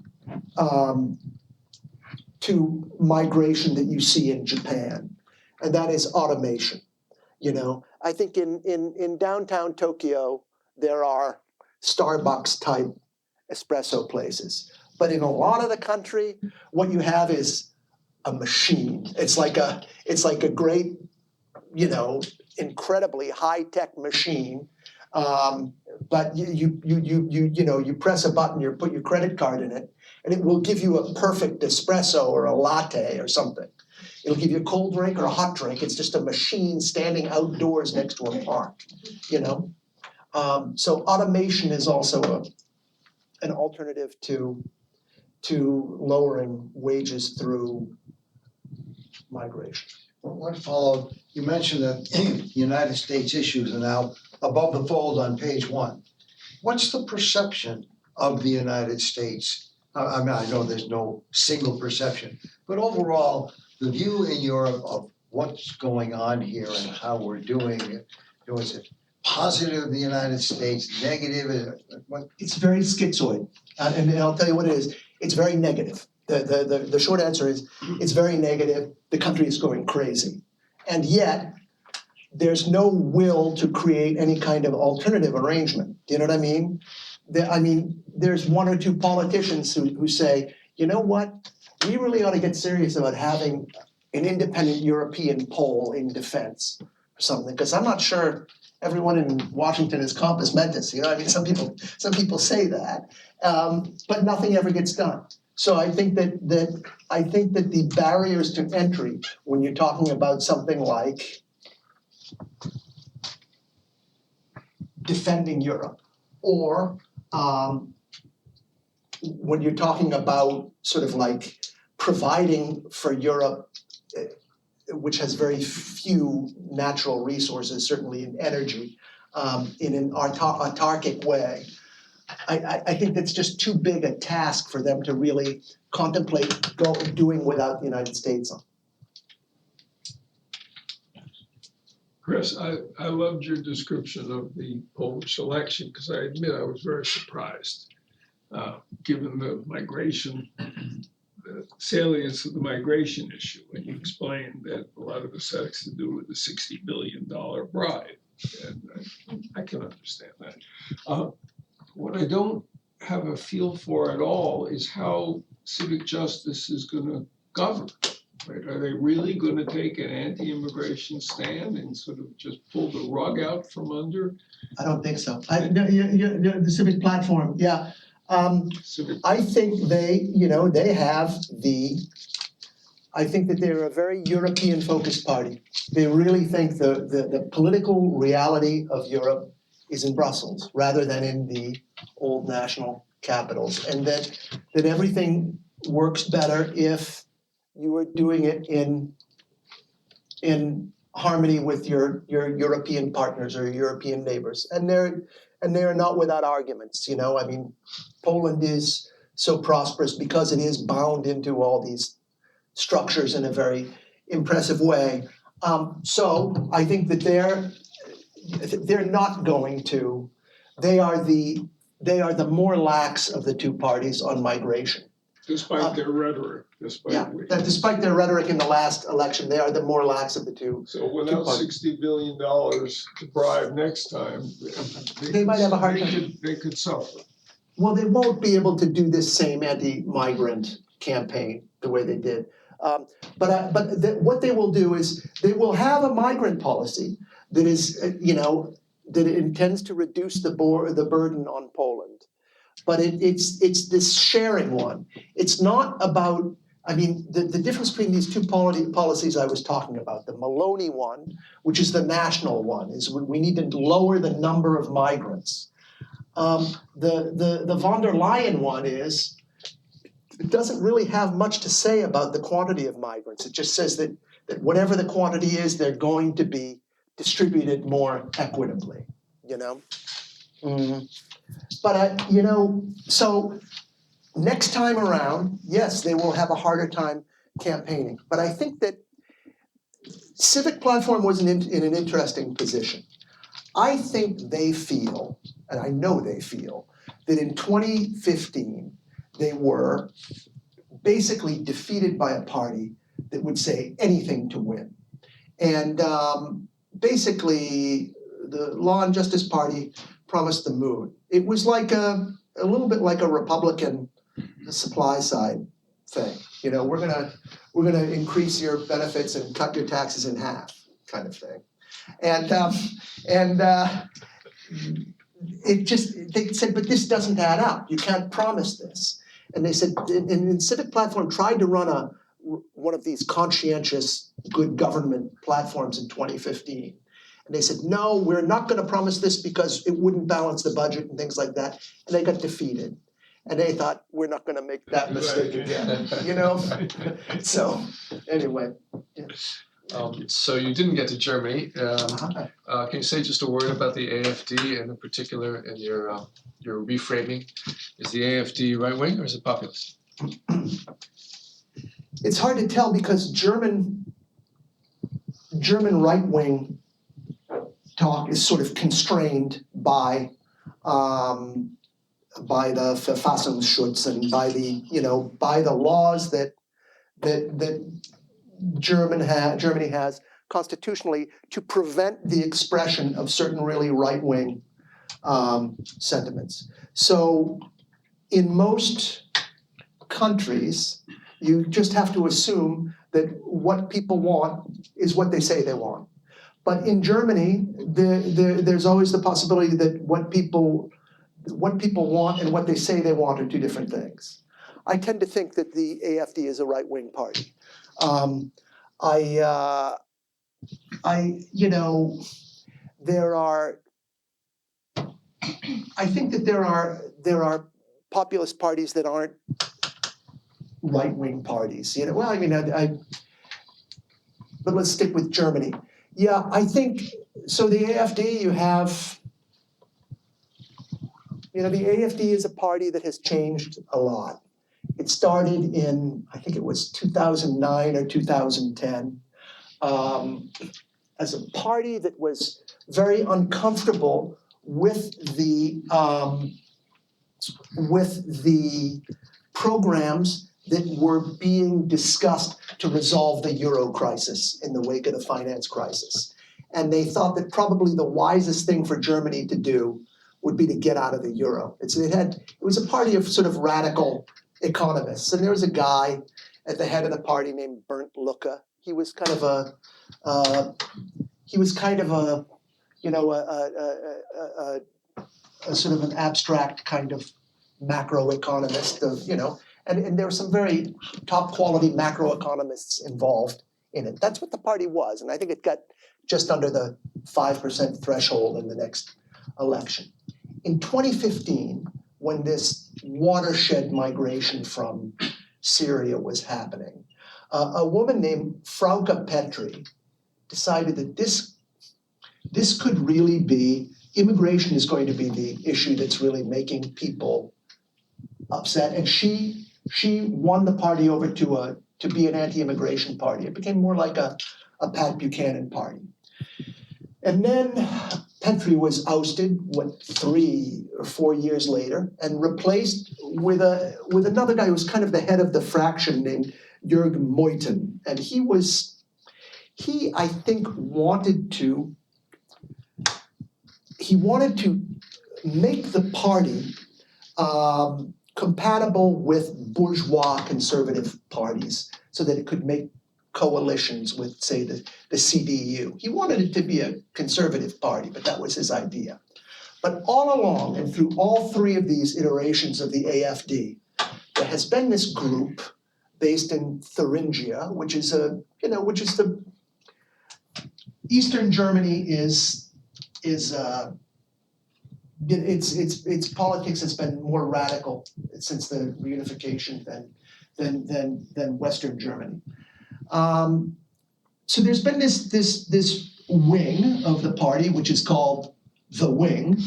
migration that you see in Japan, and that is automation. I think in downtown Tokyo there are Starbucks type espresso places, but in a lot of the country, what you have is a machine. It's like a great, incredibly high-tech machine. But you press a button, you put your credit card in it, and it will give you a perfect espresso or a latte or something. It'll give you a cold drink or a hot drink. It's just a machine standing outdoors next to a park, So automation is also an alternative to lowering wages through migration. Well, one follow, you mentioned that the United States issues are now above the fold on page 1. What's the perception of the United States? I mean, I know there's no single perception, but overall, the view in Europe of what's going on here and how we're doing it, is it positive, the United States, negative? It's very schizoid, and I'll tell you what it is. It's very negative. The short answer is it's very negative. The country is going crazy, and yet there's no will to create any kind of alternative arrangement. Do you know what I mean? There's 1 or 2 politicians who say, you know what, we really ought to get serious about having an independent European pole in defense or something, because I'm not sure everyone in Washington is compos mentis. Some people say that, but nothing ever gets done. So I think that the barriers to entry when you're talking about something like defending Europe, or when you're talking about sort of like providing for Europe which has very few natural resources, certainly in energy, in an autarkic way. I think that's just too big a task for them to really contemplate doing without the United States on. Chris, I loved your description of the Polish election because I admit I was very surprised, given the migration, the salience of the migration issue. And you explained that a lot of this has to do with the $60 billion bribe. And I can understand that. What I don't have a feel for at all is how civic justice is going to govern. Right? Are they really going to take an anti-immigration stand and sort of just pull the rug out from under? I don't think so. The civic platform, yeah. I think they have I think that they're a very European-focused party. They really think the political reality of Europe is in Brussels rather than in the old national capitals, and that everything works better if you are doing it in harmony with your European partners or European neighbors, and they're not without arguments. I mean, Poland is so prosperous because it is bound into all these structures in a very impressive way. So I think that they're not going to. They are the more lax of the two parties on migration. Despite their rhetoric, despite their rhetoric in the last election, they are the more lax of the two. So without $60 billion to bribe next time, they might have a hard time. They could suffer. Well, they won't be able to do this same anti-migrant campaign the way they did. What they will do is they will have a migrant policy that is, that intends to reduce the burden on Poland. But it's this sharing one. It's not about, the difference between these two policies I was talking about, the Maloney one, which is the national one, is we need to lower the number of migrants. The von der Leyen one is, it doesn't really have much to say about the quantity of migrants. It just says that whatever the quantity is, they're going to be distributed more equitably, But, so next time around, yes, they will have a harder time campaigning. But I think that Civic Platform was in an interesting position. I think they feel, and I know they feel, that in 2015, they were basically defeated by a party that would say anything to win. And basically, the Law and Justice Party promised the moon. It was like a little bit like a Republican supply side thing. We're gonna increase your benefits and cut your taxes in half, kind of thing. They said, but this doesn't add up. You can't promise this. And they said, and Civic Platform tried to run one of these conscientious good government platforms in 2015. And they said, no, we're not going to promise this because it wouldn't balance the budget and things like that. And they got defeated. And they thought, we're not going to make that mistake again, So anyway. Yeah. So you didn't get to Germany. Can you say just a word about the AfD and in particular in your reframing? Is the AfD right wing or is it populist? It's hard to tell because German right wing talk is sort of constrained by the Verfassungsschutz and by the laws that Germany has constitutionally to prevent the expression of certain really right-wing sentiments. So in most countries, you just have to assume that what people want is what they say they want. But in Germany, there's always the possibility that what people want and what they say they want are two different things. I tend to think that the AfD is a right-wing party. I think that there are populist parties that aren't right-wing parties. but let's stick with Germany. Yeah, I think, so the AfD, you have, the AfD is a party that has changed a lot. It started in, I think it was 2009 or 2010, as a party that was very uncomfortable with the programs that were being discussed to resolve the euro crisis in the wake of the finance crisis. And they thought that probably the wisest thing for Germany to do would be to get out of the euro. It was a party of sort of radical economists. And there was a guy at the head of the party named Bernd Lucke. He was kind of a sort of an abstract kind of macroeconomist and there were some very top quality macroeconomists involved in it. That's what the party was, and I think it got just under the 5% threshold in the next election. In 2015, when this watershed migration from Syria was happening, a woman named Frauke Petry decided that this could really be, immigration is going to be the issue that's really making people upset, and she won the party over to be an anti-immigration party. It became more like a Pat Buchanan party. And then Petry was ousted, 3 or 4 years later, and replaced with another guy who was kind of the head of the fraction named Jörg Meuthen. And he I think wanted to make the party compatible with bourgeois conservative parties so that it could make coalitions with, say, the CDU. He wanted it to be a conservative party, but that was his idea. But all along, and through all 3 of these iterations of the AfD, there has been this group based in Thuringia, which is the Eastern Germany is its politics has been more radical since the reunification than Western Germany. So there's been this wing of the party, which is called the Wing,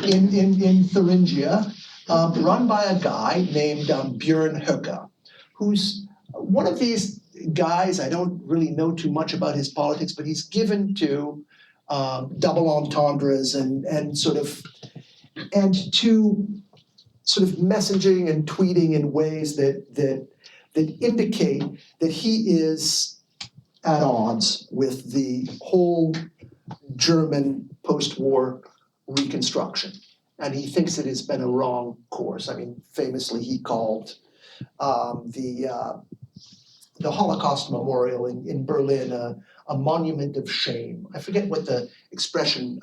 in Thuringia, run by a guy named Björn Höcke, who's one of these guys. I don't really know too much about his politics, but he's given to double entendres and to sort of messaging and tweeting in ways that indicate that he is at odds with the whole German post-war reconstruction. And he thinks it has been a wrong course. I mean, famously, he called the Holocaust Memorial in Berlin a monument of shame. I forget what the expression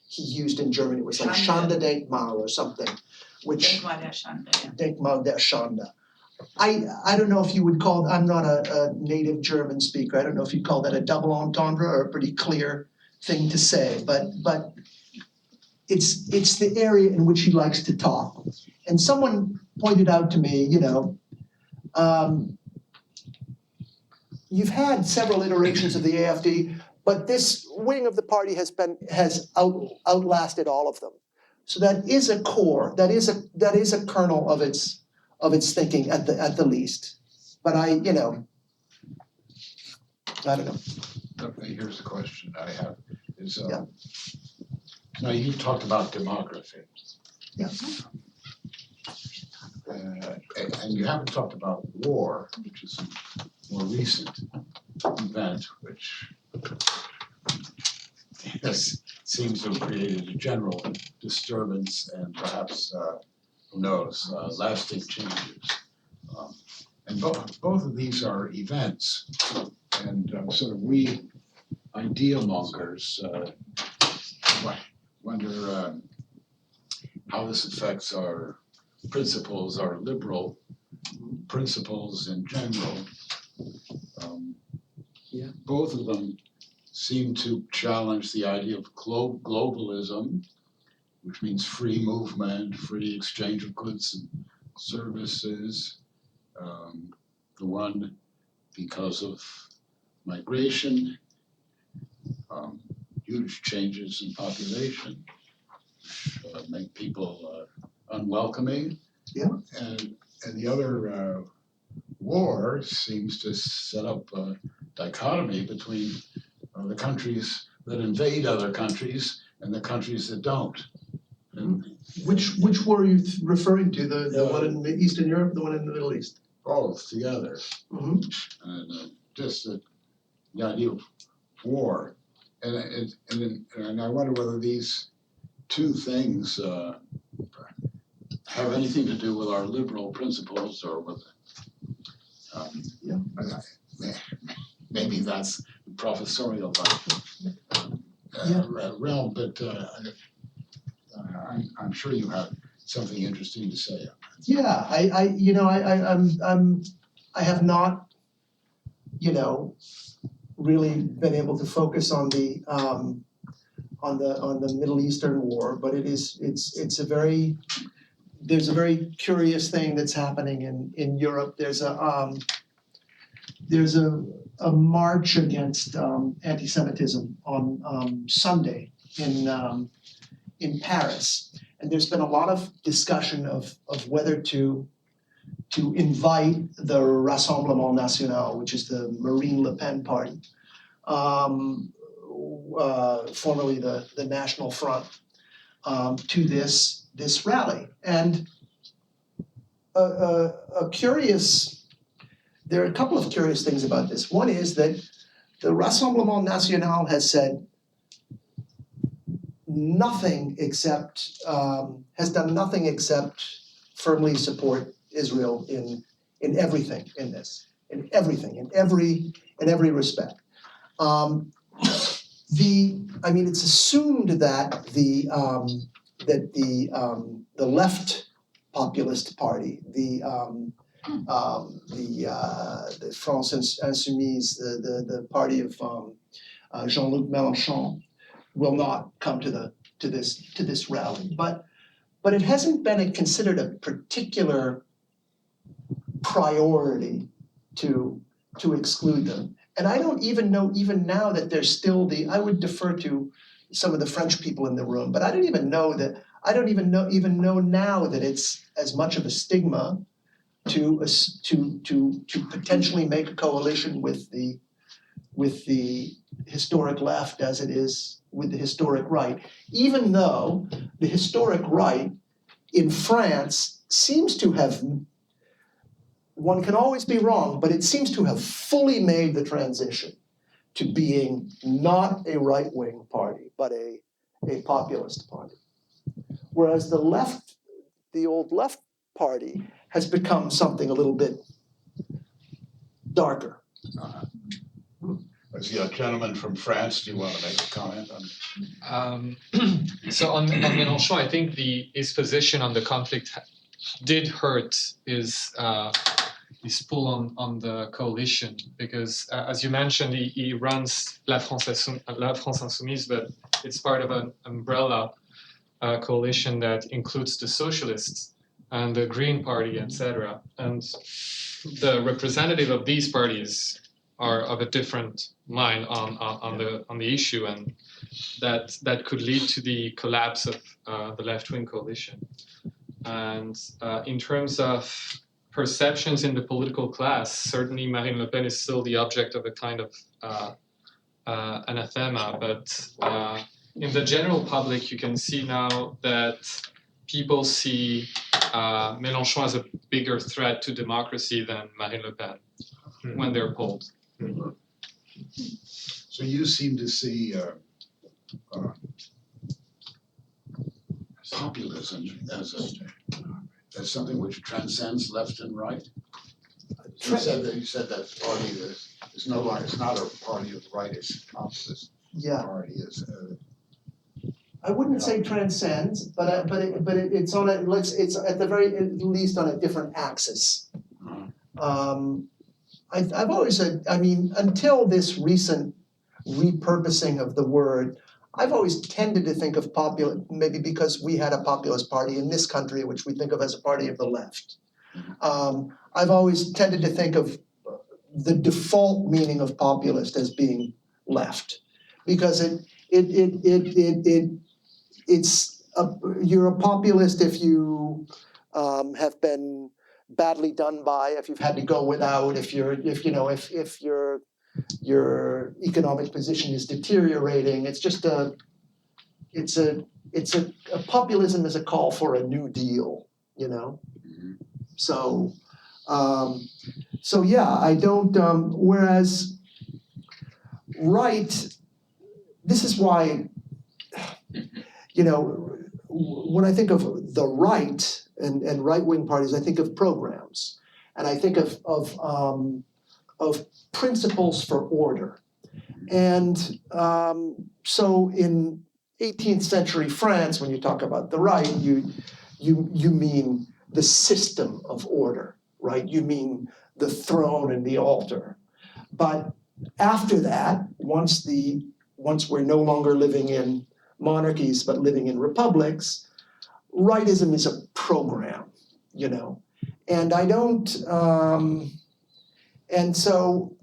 he used in German. It was like Schande-Denkmal or something, which Denkmal der Schande, yeah. Denkmal der Schande. I don't know if you would call, I'm not a native German speaker, I don't know if you'd call that a double entendre or a pretty clear thing to say, but it's the area in which he likes to talk. And someone pointed out to me, you've had several iterations of the AfD, but this wing of the party has outlasted all of them. So that is a core, that is a kernel of its thinking at the least. But I don't know. Okay, here's the question I have is Yeah. Now you talked about demography. Yeah. And you haven't talked about war, which is a more recent event, which seems to have created a general disturbance and perhaps, who knows, lasting changes. And both of these are events, and sort of we ideal mongers wonder how this affects our principles, our liberal principles in general. Both of them seem to challenge the idea of globalism, which means free movement, free exchange of goods and services. The one because of migration, huge changes in population, make people unwelcoming. Yeah. And the other war seems to set up a dichotomy between the countries that invade other countries and the countries that don't. And Which war are you referring to? The one in Eastern Europe, the one in the Middle East? both together. Mm-hmm. And just the idea of war. And I wonder whether these two things have anything to do with our liberal principles or with maybe that's professorial realm, but I'm sure you have something interesting to say. Yeah, I have not, really been able to focus on the Middle Eastern war, but there's a very curious thing that's happening in Europe. There's a march against anti-Semitism on Sunday in Paris, and there's been a lot of discussion of whether to invite the Rassemblement National, which is the Marine Le Pen party, formerly the National Front, to this rally. And there are a couple of curious things about this. One is that the Rassemblement National has said has done nothing except firmly support Israel in everything in this, in every respect. It's assumed that the left populist party, the France Insoumise, the party of Jean-Luc Mélenchon, will not come to this rally. But it hasn't been considered a particular priority to exclude them. And I don't even know even now that there's still I would defer to some of the French people in the room, but I don't even know now that it's as much of a stigma to potentially make a coalition with the historic left as it is with the historic right, even though the historic right in France seems to have, one can always be wrong, but it seems to have fully made the transition to being not a right-wing party, but a populist party. Whereas the old left party has become something a little bit darker. I see a gentleman from France. Do you want to make a comment on it? So on Mélenchon, I think his position on the conflict did hurt his pull on the coalition, because as you mentioned, he runs La France Insoumise, but it's part of an umbrella coalition that includes the Socialists and the Green Party, etc. And the representative of these parties are of a different mind on the issue, and that could lead to the collapse of the left-wing coalition. And in terms of perceptions in the political class, certainly Marine Le Pen is still the object of a kind of anathema, but in the general public, you can see now that people see Mélenchon as a bigger threat to democracy than Marine Le Pen when they're polled. So you seem to see populism as something which transcends left and right. You said that party is no longer, it's not a party of the right, it's a populist party. I wouldn't say transcends, but it's on it's at the very least on a different axis. I've always said, until this recent repurposing of the word, I've always tended to think of maybe because we had a populist party in this country, which we think of as a party of the left. I've always tended to think of the default meaning of populist as being left, because you're a populist if you have been badly done by, if you've had to go without, if your economic position is deteriorating. It's just a populism is a call for a new deal, you know. So yeah, I don't. Whereas right, this is why, you know, when I think of the right and right-wing parties, I think of programs, and I think of principles for order. And so in 18th century France, when you talk about the right, you mean the system of order, right? You mean the throne and the altar. But after that, once we're no longer living in monarchies but living in republics, rightism is a program, you know. And I don't, and so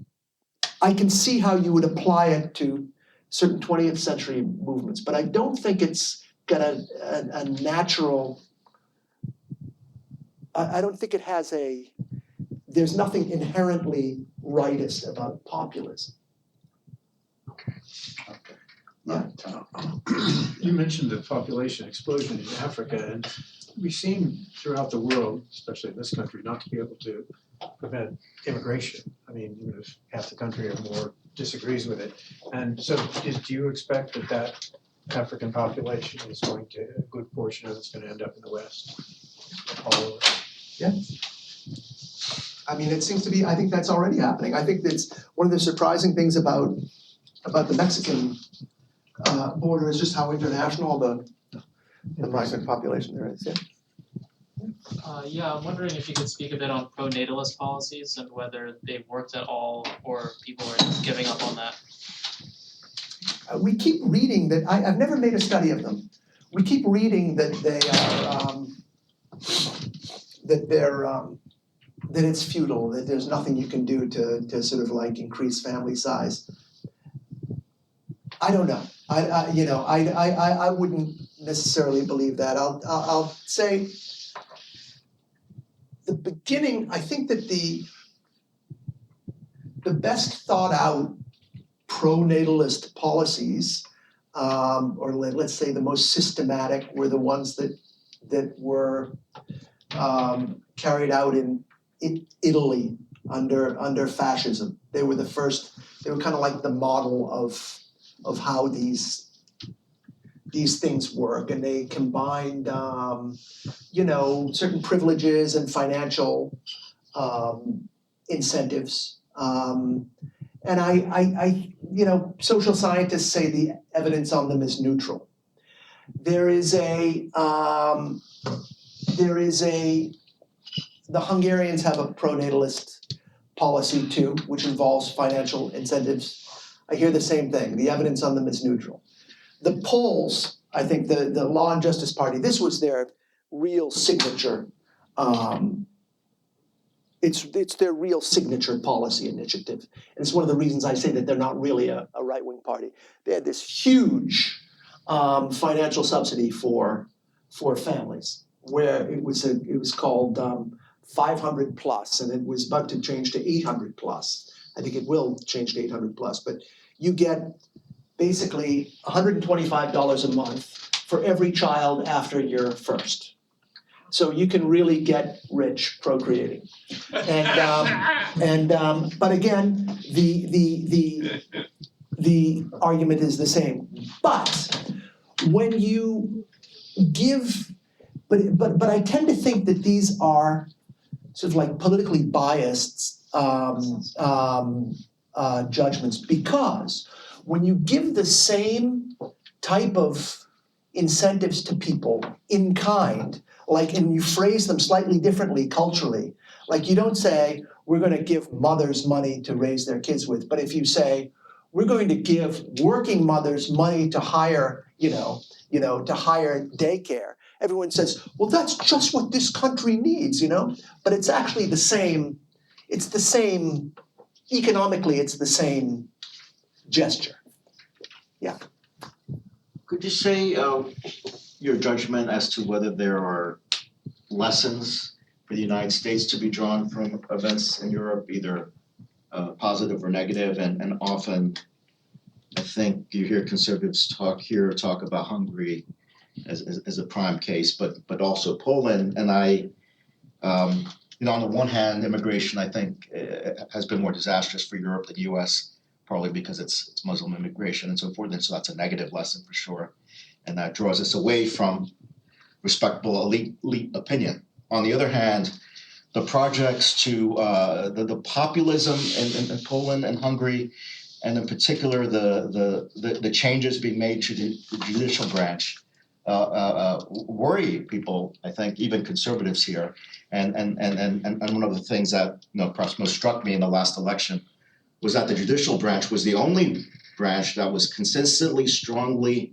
I can see how you would apply it to certain 20th century movements, but I don't think it's got a natural, I don't think it has there's nothing inherently rightist about populism. Yeah. You mentioned the population explosion in Africa, and we seem throughout the world, especially in this country, not to be able to prevent immigration. I mean, even if half the country or more disagrees with it. And so do you expect that African population is going to, a good portion of it's going to end up in the West? All over? Yeah. I mean, it seems to be, I think that's already happening. I think that's one of the surprising things about the Mexican border is just how international the migrant population there is, yeah. Yeah, I'm wondering if you could speak a bit on pronatalist policies and whether they've worked at all or people are giving up on that. We keep reading that, I've never made a study of them. We keep reading that they are, that it's futile, that there's nothing you can do to sort of like increase family size. I don't know. I wouldn't necessarily believe that. I'll say the beginning, I think that the best thought out pronatalist policies, or let's say the most systematic, were the ones that were carried out in Italy under fascism. They were the first. They were kind of like the model of how these things work, and they combined certain privileges and financial incentives. And I social scientists say the evidence on them is neutral. The Hungarians have a pronatalist policy too, which involves financial incentives. I hear the same thing. The evidence on them is neutral. The Poles, I think the Law and Justice Party, this was their real signature. It's their real signature policy initiative. And it's one of the reasons I say that they're not really a right-wing party. They had this huge financial subsidy for families, where it was called 500 plus, and it was about to change to 800 plus. I think it will change to 800 plus, but you get basically $125 a month for every child after your first. So you can really get rich procreating. But again, the argument is the same. But when you give, but I tend to think that these are sort of like politically biased judgments, because when you give the same type of incentives to people in kind, and you phrase them slightly differently culturally, like you don't say, we're going to give mothers money to raise their kids with, but if you say, we're going to give working mothers money to hire, to hire daycare, everyone says, well, that's just what this country needs, but it's actually the same economically, it's the same gesture. Could you say your judgment as to whether there are lessons for the United States to be drawn from events in Europe, either positive or negative? And often, I think you hear conservatives talk about Hungary as a prime case, but also Poland. And on the one hand, immigration, I think, has been more disastrous for Europe than the U.S., partly because it's Muslim immigration and so forth. And so that's a negative lesson for sure. And that draws us away from respectable elite opinion. On the other hand, the projects to the populism in Poland and Hungary, and in particular the changes being made to the judicial branch, worry people, I think, even conservatives here. And one of the things that perhaps most struck me in the last election was that the judicial branch was the only branch that was consistently strongly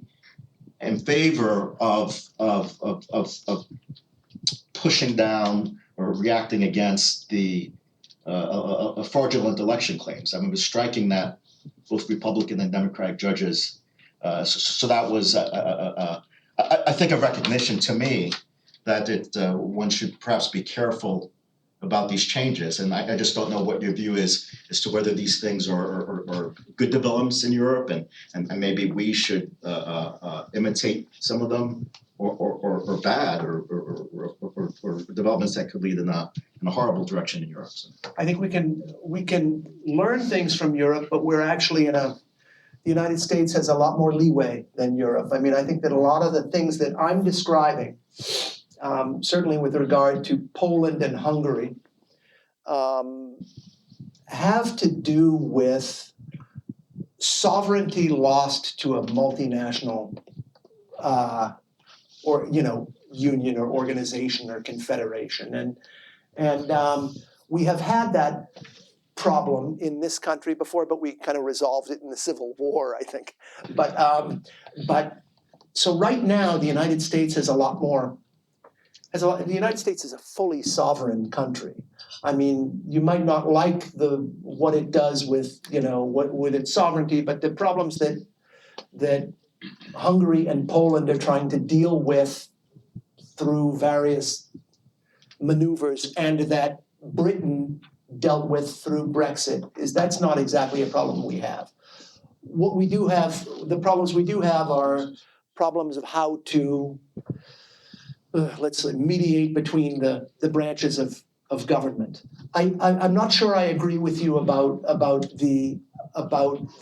in favor of pushing down or reacting against the fraudulent election claims. I mean, it was striking that both Republican and Democratic judges. So that was, I think, a recognition to me that one should perhaps be careful about these changes. And I just don't know what your view is as to whether these things are good developments in Europe, and maybe we should imitate some of them, or bad, or developments that could lead in a horrible direction in Europe. So. I think we can learn things from Europe, but we're actually the United States has a lot more leeway than Europe. I mean, I think that a lot of the things that I'm describing, certainly with regard to Poland and Hungary, have to do with sovereignty lost to a multinational union or organization or confederation. And we have had that problem in this country before, but we kind of resolved it in the Civil War, I think. But so right now, the United States has the United States is a fully sovereign country. I mean, you might not like what it does with with its sovereignty, but the problems that Hungary and Poland are trying to deal with through various maneuvers, and that Britain dealt with through Brexit, that's not exactly a problem we have. What we do have, the problems we do have are problems of how to let's say, mediate between the branches of government. I'm not sure I agree with you about the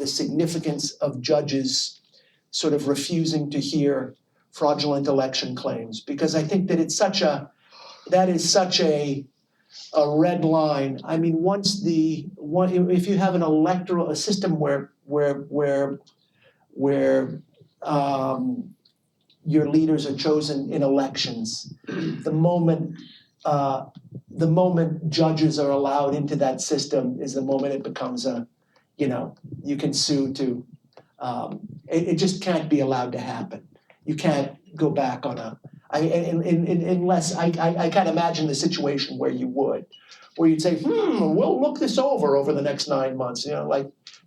significance of judges sort of refusing to hear fraudulent election claims, because I think that that is such a red line. I mean, if you have a system where your leaders are chosen in elections, the moment judges are allowed into that system is the moment it becomes you can sue to, it just can't be allowed to happen. You can't go back on unless I can't imagine the situation where you'd say, we'll look this over the next 9 months,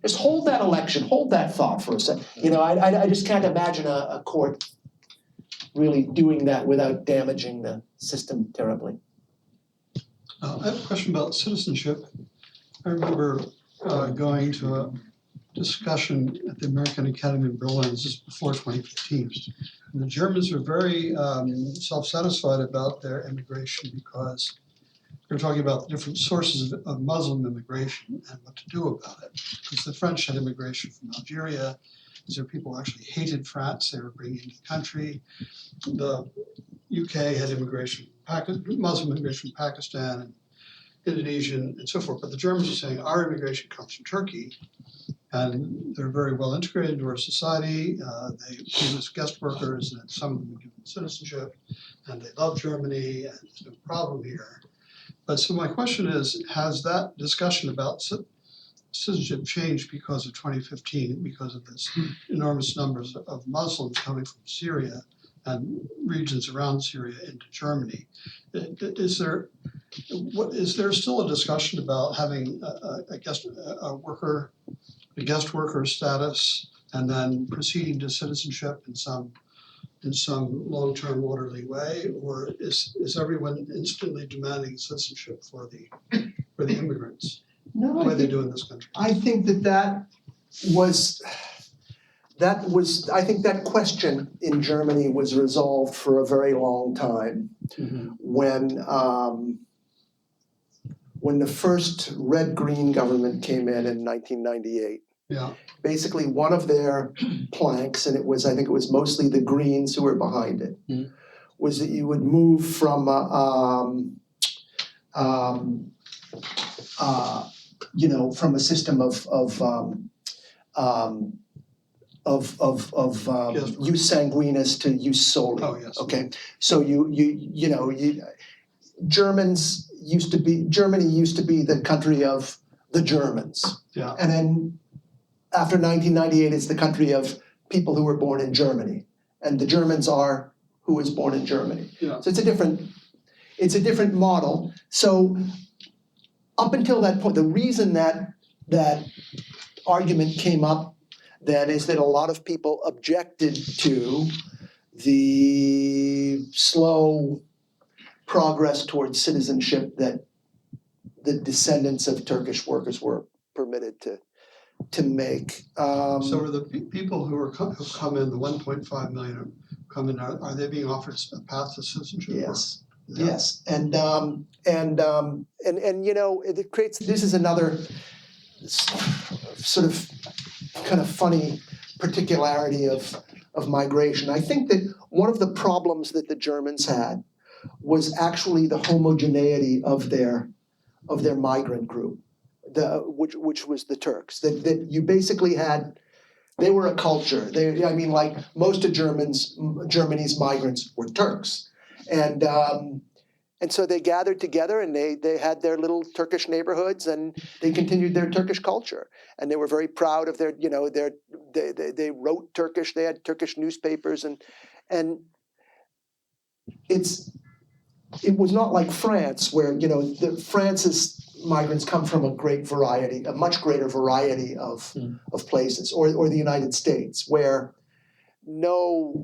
just hold that election, hold that thought for a second. I just can't imagine a court really doing that without damaging the system terribly. I have a question about citizenship. I remember going to a discussion at the American Academy in Berlin, this is before 2015. And the Germans were very self-satisfied about their immigration because they were talking about the different sources of Muslim immigration and what to do about it. Because the French had immigration from Algeria. These are people who actually hated France, they were bringing into the country. The UK had Muslim immigration from Pakistan and Indonesia and so forth. But the Germans are saying our immigration comes from Turkey, and they're very well integrated into our society. They give us guest workers, and some of them are given citizenship, and they love Germany, and there's no problem here. But so my question is, has that discussion about citizenship changed because of 2015, because of this enormous numbers of Muslims coming from Syria and regions around Syria into Germany? Is there what, is there still a discussion about having a guest worker status and then proceeding to citizenship in some long-term orderly way, or is everyone instantly demanding citizenship for the immigrants, the No, way they do in this country? I think that was, I think that question in Germany was resolved for a very long time when the first red-green government came in 1998. Yeah. Basically, one of their planks, and I think it was mostly the Greens who were behind it, was that you would move from from a system of jus sanguinis to jus soli. Oh, yes. Okay, so Germany used to be the country of the Germans. Yeah. And then after 1998, it's the country of people who were born in Germany. And the Germans are who was born in Germany. Yeah. So it's a different model. So up until that point, the reason that argument came up then is that a lot of people objected to the slow progress towards citizenship that the descendants of Turkish workers were permitted to make. So are the people who who've come in, the 1.5 million who come in, are they being offered a path to citizenship? Yes. Yeah. Yes, and it creates. This is another sort of kind of funny particularity of migration. I think that one of the problems that the Germans had was actually the homogeneity of their migrant group, which was the Turks. That you basically had. They were a culture. Like most of Germany's migrants were Turks. And so they gathered together and they had their little Turkish neighborhoods and they continued their Turkish culture. And they were very proud of they wrote Turkish, they had Turkish newspapers and it was not like France where, France's migrants come from a much greater variety of places, or the United States where no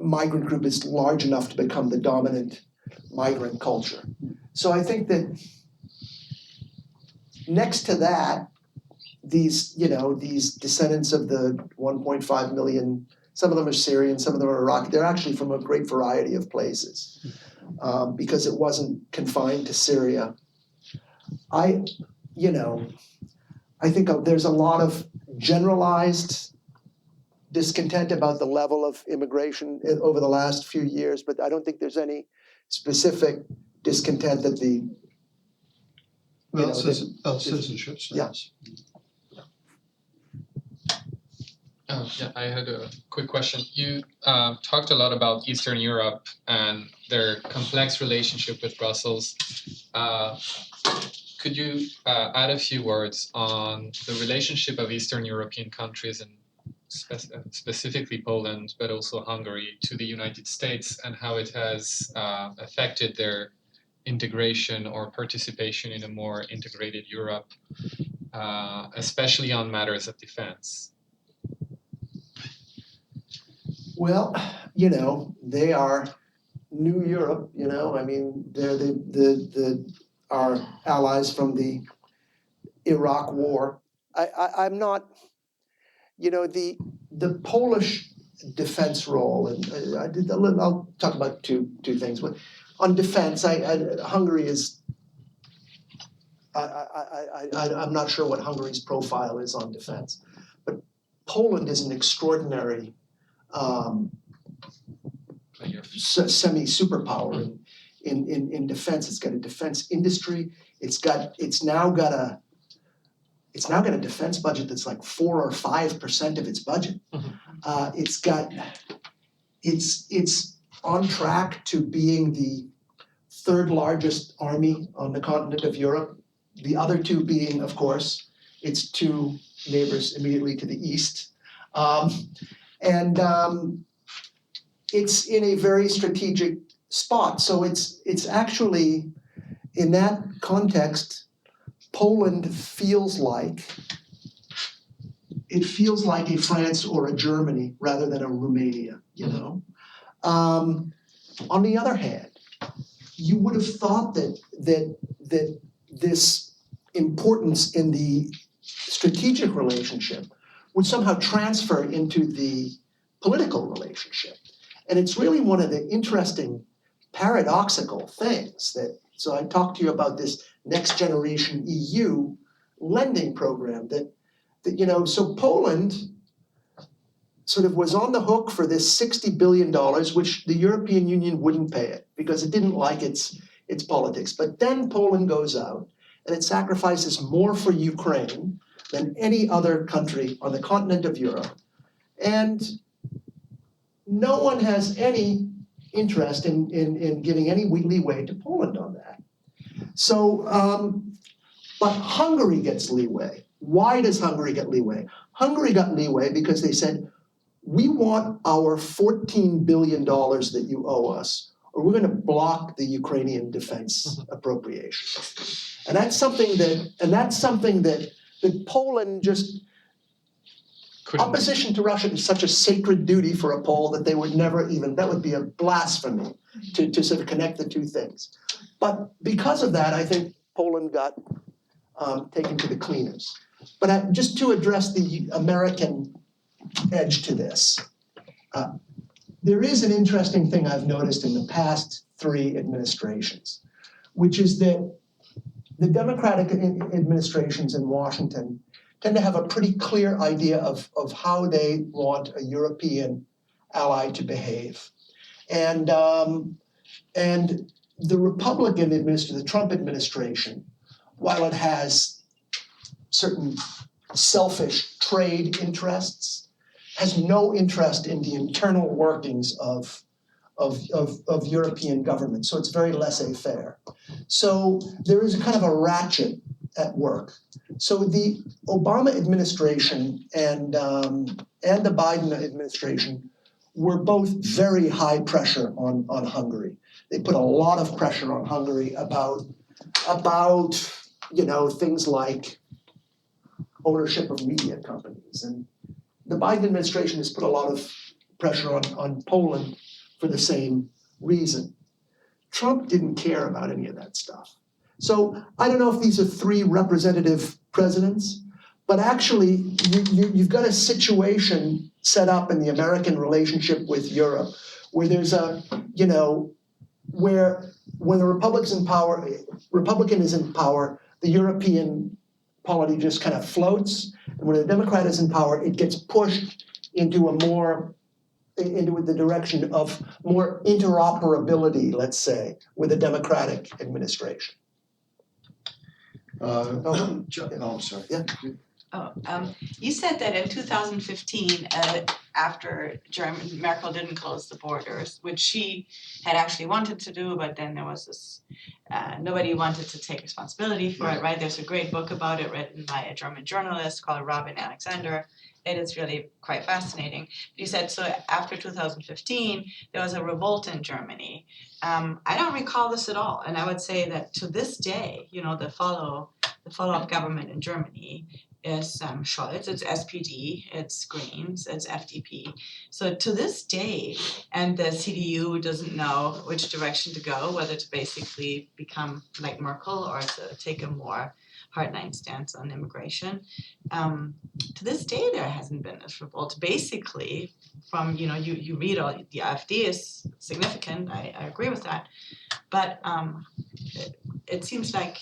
migrant group is large enough to become the dominant migrant culture. So I think that next to that, these descendants of the 1.5 million, some of them are Syrian, some of them are Iraqi, they're actually from a great variety of places because it wasn't confined to Syria. I think there's a lot of generalized discontent about the level of immigration over the last few years, but I don't think there's any specific discontent that citizenship status. Yeah, I had a quick question. You talked a lot about Eastern Europe and their complex relationship with Brussels. Could you add a few words on the relationship of Eastern European countries and specifically Poland, but also Hungary, to the United States, and how it has affected their integration or participation in a more integrated Europe, especially on matters of defense? Well, they are New Europe, they're our allies from the Iraq War. I'm not, the Polish defense role, and I'll talk about two things. On defense, Hungary is, I'm not sure what Hungary's profile is on defense, but Poland is an extraordinary semi-superpower in defense. It's got a defense industry. It's now got a defense budget that's like 4 or 5% of its budget. It's on track to being the third largest army on the continent of Europe. The other two being, of course, its two neighbors immediately to the east. It's in a very strategic spot. So it's actually, in that context, Poland feels like a France or a Germany rather than a Romania, you know? On the other hand, you would have thought that this importance in the strategic relationship would somehow transfer into the political relationship. And it's really one of the interesting paradoxical things so I talked to you about this next generation EU lending program that so Poland sort of was on the hook for this $60 billion, which the European Union wouldn't pay it because it didn't like its politics. But then Poland goes out and it sacrifices more for Ukraine than any other country on the continent of Europe. And no one has any interest in giving any leeway to Poland on that. So, but Hungary gets leeway. Why does Hungary get leeway? Hungary got leeway because they said, we want our $14 billion that you owe us, or we're going to block the Ukrainian defense appropriation. And that's something that Poland just, opposition to Russia is such a sacred duty for a Pole that they would never even, that would be a blasphemy to sort of connect the two things. But because of that, I think Poland got taken to the cleaners. But just to address the American edge to this, there is an interesting thing I've noticed in the past 3 administrations, which is that the Democratic administrations in Washington tend to have a pretty clear idea of how they want a European ally to behave. And the Republican administration, the Trump administration, while it has certain selfish trade interests, has no interest in the internal workings of European government. So it's very laissez-faire. So there is a kind of a ratchet at work. So the Obama administration and the Biden administration were both very high pressure on Hungary. They put a lot of pressure on Hungary about things like ownership of media companies. And the Biden administration has put a lot of pressure on Poland for the same reason. Trump didn't care about any of that stuff. So I don't know if these are 3 representative presidents, but actually you've got a situation set up in the American relationship with Europe where there's where when the Republican is in power, the European polity just kind of floats, and when the Democrat is in power, it gets pushed into the direction of more interoperability, let's say, with the Democratic administration. I'm sorry. Yeah. You said that in 2015, after Merkel didn't close the borders, which she had actually wanted to do, but then there was this, nobody wanted to take responsibility for it, right? There's a great book about it written by a German journalist called Robin Alexander. It is really quite fascinating. You said, so after 2015, there was a revolt in Germany. I don't recall this at all. And I would say that to this day, the follow-up government in Germany is Scholz, it's SPD, it's Greens, it's FDP. So to this day, and the CDU doesn't know which direction to go, whether to basically become like Merkel or to take a more hardline stance on immigration. To this day, there hasn't been this revolt. Basically, from, you read all, the AfD is significant, I agree with that, but it seems like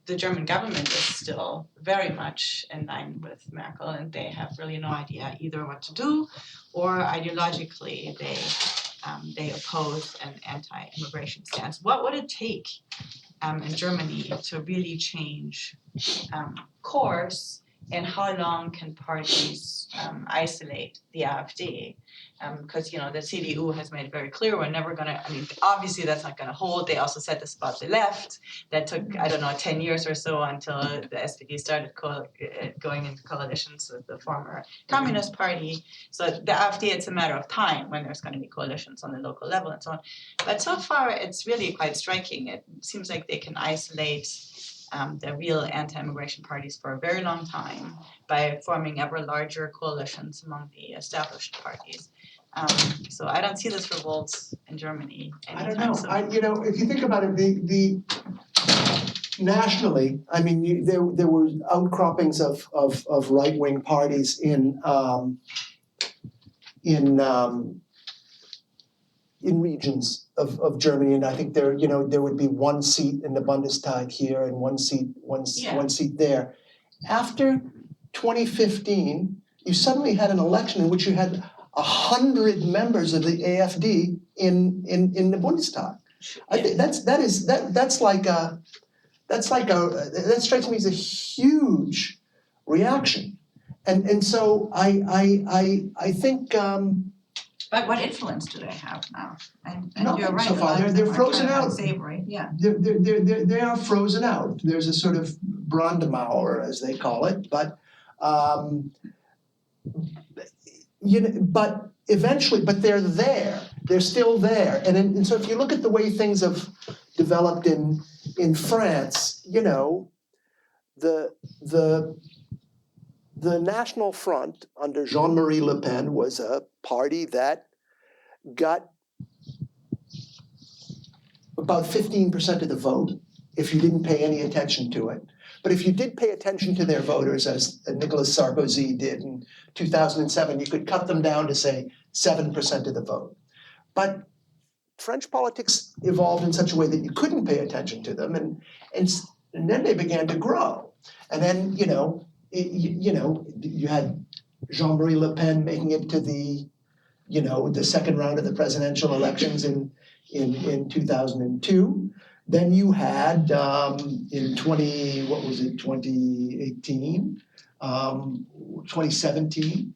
the German government is still very much in line with Merkel, and they have really no idea either what to do, or ideologically they oppose an anti-immigration stance. What would it take in Germany to really change course and how long can parties isolate the AfD? Because the CDU has made it very clear we're never gonna. I mean, obviously that's not gonna hold. They also said this about the left. That took 10 years or so until the SPD started going into coalitions with the former Communist Party. So the AfD, it's a matter of time when there's going to be coalitions on the local level and so on. But so far, it's really quite striking. It seems like they can isolate the real anti-immigration parties for a very long time by forming ever larger coalitions among the established parties. So I don't see this revolt in Germany anytime soon. If you think about it, the nationally, I mean, there were outcroppings of right-wing parties in regions of Germany, and I think there would be one seat in the Bundestag here and one seat there. After 2015, you suddenly had an election in which you had 100 members of the AfD in the Bundestag. I think that strikes me as a huge reaction, and so I think. But what influence do they have now? And Nothing you're right. so far. They're frozen out. Unsavory. Yeah. They are frozen out. There's a sort of Brandmauer, as they call it, but but eventually, but they're there. They're still there, and so if you look at the way things have developed in France, the National Front under Jean-Marie Le Pen was a party that got about 15% of the vote if you didn't pay any attention to it. But if you did pay attention to their voters, as Nicolas Sarkozy did in 2007, you could cut them down to, say, 7% of the vote. But French politics evolved in such a way that you couldn't pay attention to them, and then they began to grow. And then, you had Jean-Marie Le Pen making it to the second round of the presidential elections in 2002. Then you had in 2017,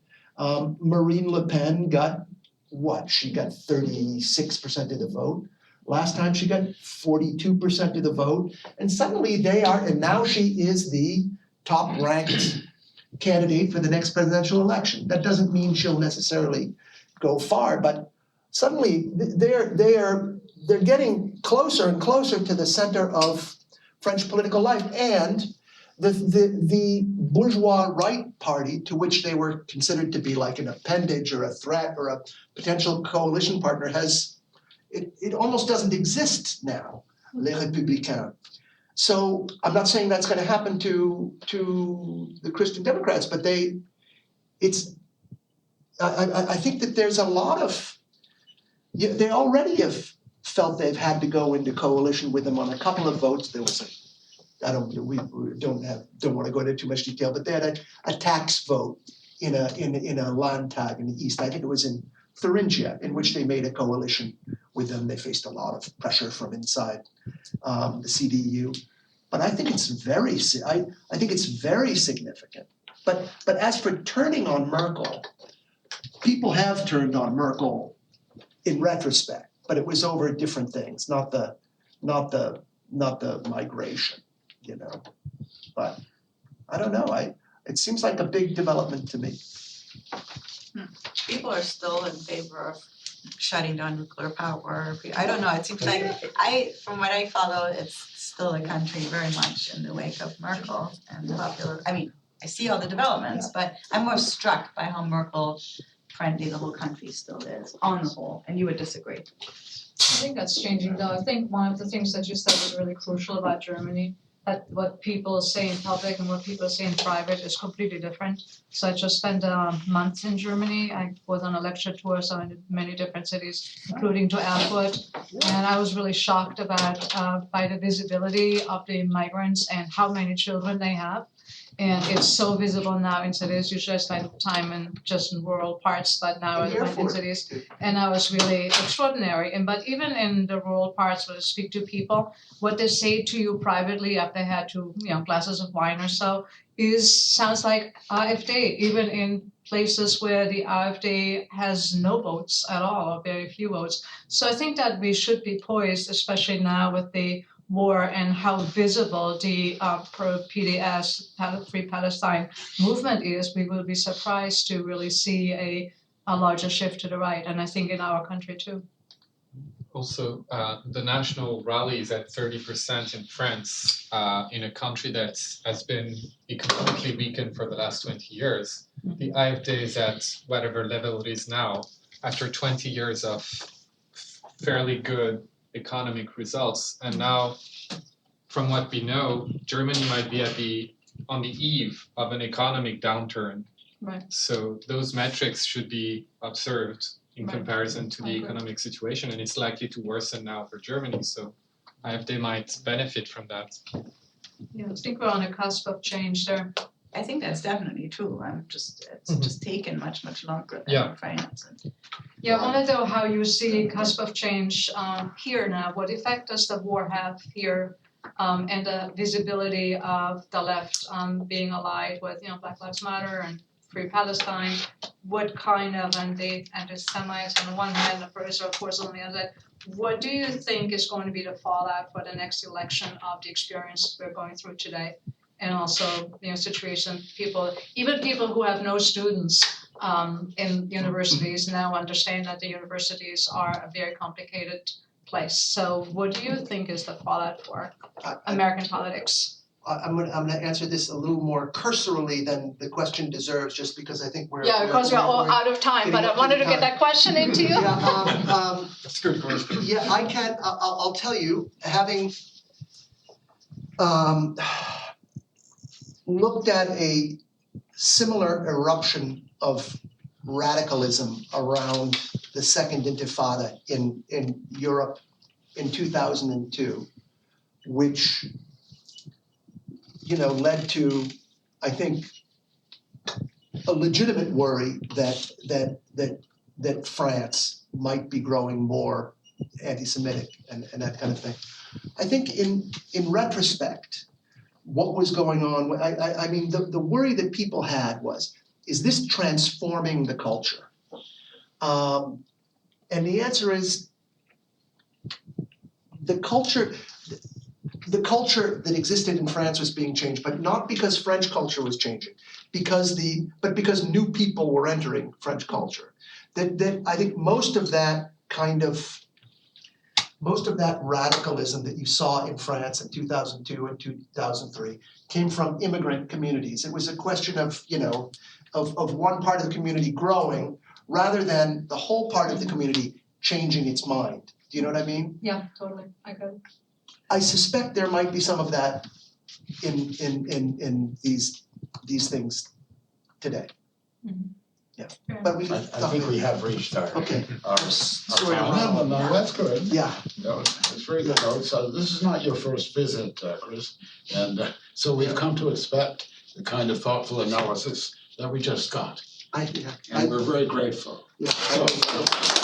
Marine Le Pen got what? She got 36% of the vote. Last time she got 42% of the vote. And suddenly now she is the top ranked candidate for the next presidential election. That doesn't mean she'll necessarily go far, but suddenly they're getting closer and closer to the center of French political life, and the bourgeois right party, to which they were considered to be like an appendage or a threat or a potential coalition partner, it almost doesn't exist now, Les Républicains. So I'm not saying that's going to happen to the Christian Democrats, but I think that there's a lot of, they already have felt they've had to go into coalition with them on a couple of votes. There was we don't want to go into too much detail, but they had a tax vote in a Landtag in the East. I think it was in Thuringia, in which they made a coalition with them. They faced a lot of pressure from inside the CDU, but I think it's very significant. But as for turning on Merkel, people have turned on Merkel in retrospect, but it was over different things, not the migration, But I don't know. It seems like a big development to me. People are still in favor of shutting down nuclear power. I don't know. It seems like from what I follow, it's still a country very much in the wake of Merkel and popular. I mean, I see all the developments, but I'm more struck by how Merkel friendly the whole country still is on the whole, and you would disagree. I think that's changing though. I think one of the things that you said was really crucial about Germany, that what people say in public and what people say in private is completely different. So I just spent a month in Germany. I was on a lecture tour, so in many different cities, including to Erfurt. And I was really shocked by the visibility of the migrants and how many children they have. And it's so visible now in cities. Usually I spend time in rural parts, but now I went in cities, and that was really extraordinary. But even in the rural parts, when I speak to people, what they say to you privately are what they had to, glasses of wine or so, sounds like AfD, even in places where the AfD has no votes at all, or very few votes. So I think that we should be poised, especially now with the war and how visible the pro-PDS, Free Palestine movement is. We will be surprised to really see a larger shift to the right, and I think in our country too. Also, the national rally is at 30% in France, in a country that has been economically weakened for the last 20 years. The AfD is at whatever level it is now, after 20 years of fairly good economic results. And now, from what we know, Germany might be on the eve of an economic downturn. Right. So those metrics should be observed in Right. comparison to the I agree. economic situation, and it's likely to worsen now for Germany. So AfD might benefit from that. Yeah, I think we're on a cusp of change there. I think that's definitely true. It's just taken much longer than Yeah. France. Yeah, I want to know how you see cusp of change here now. What effect does the war have here, and the visibility of the left being allied with Black Lives Matter and Free Palestine? What kind of anti-Semites on the one hand, Israel of course on the other? What do you think is going to be the fallout for the next election of the experience we're going through today? And also, situation even people who have no students in universities now understand that the universities are a very complicated place. So what do you think is the fallout for American politics? I'm gonna answer this a little more cursorily than the question deserves, just because I think we're. Yeah, because we're all out of time, but I wanted to get that question into you. Yeah, That's a good question. yeah, I can, I'll tell you, having looked at a similar eruption of radicalism around the Second Intifada in Europe in 2002, which led to, I think, a legitimate worry that France might be growing more anti-Semitic and that kind of thing. I think in retrospect, what was going on, I mean, the worry that people had was, is this transforming the culture? And the answer is, the culture that existed in France was being changed, but not because French culture was changing, but because new people were entering French culture. That I think most of that radicalism that you saw in France in 2002 and 2003 came from immigrant communities. It was a question of one part of the community growing rather than the whole part of the community changing its mind. Do you know what I mean? Yeah, totally. I got it. I suspect there might be some of that in these things today. Mhm. Yeah, but we. I think we have reached our. Okay. Sorry. No, that's good. Yeah. No, it's very good. So this is not your first visit, Chris, and so we've come to expect the kind of thoughtful analysis that we just got, Yeah. and we're very grateful. Yeah. So.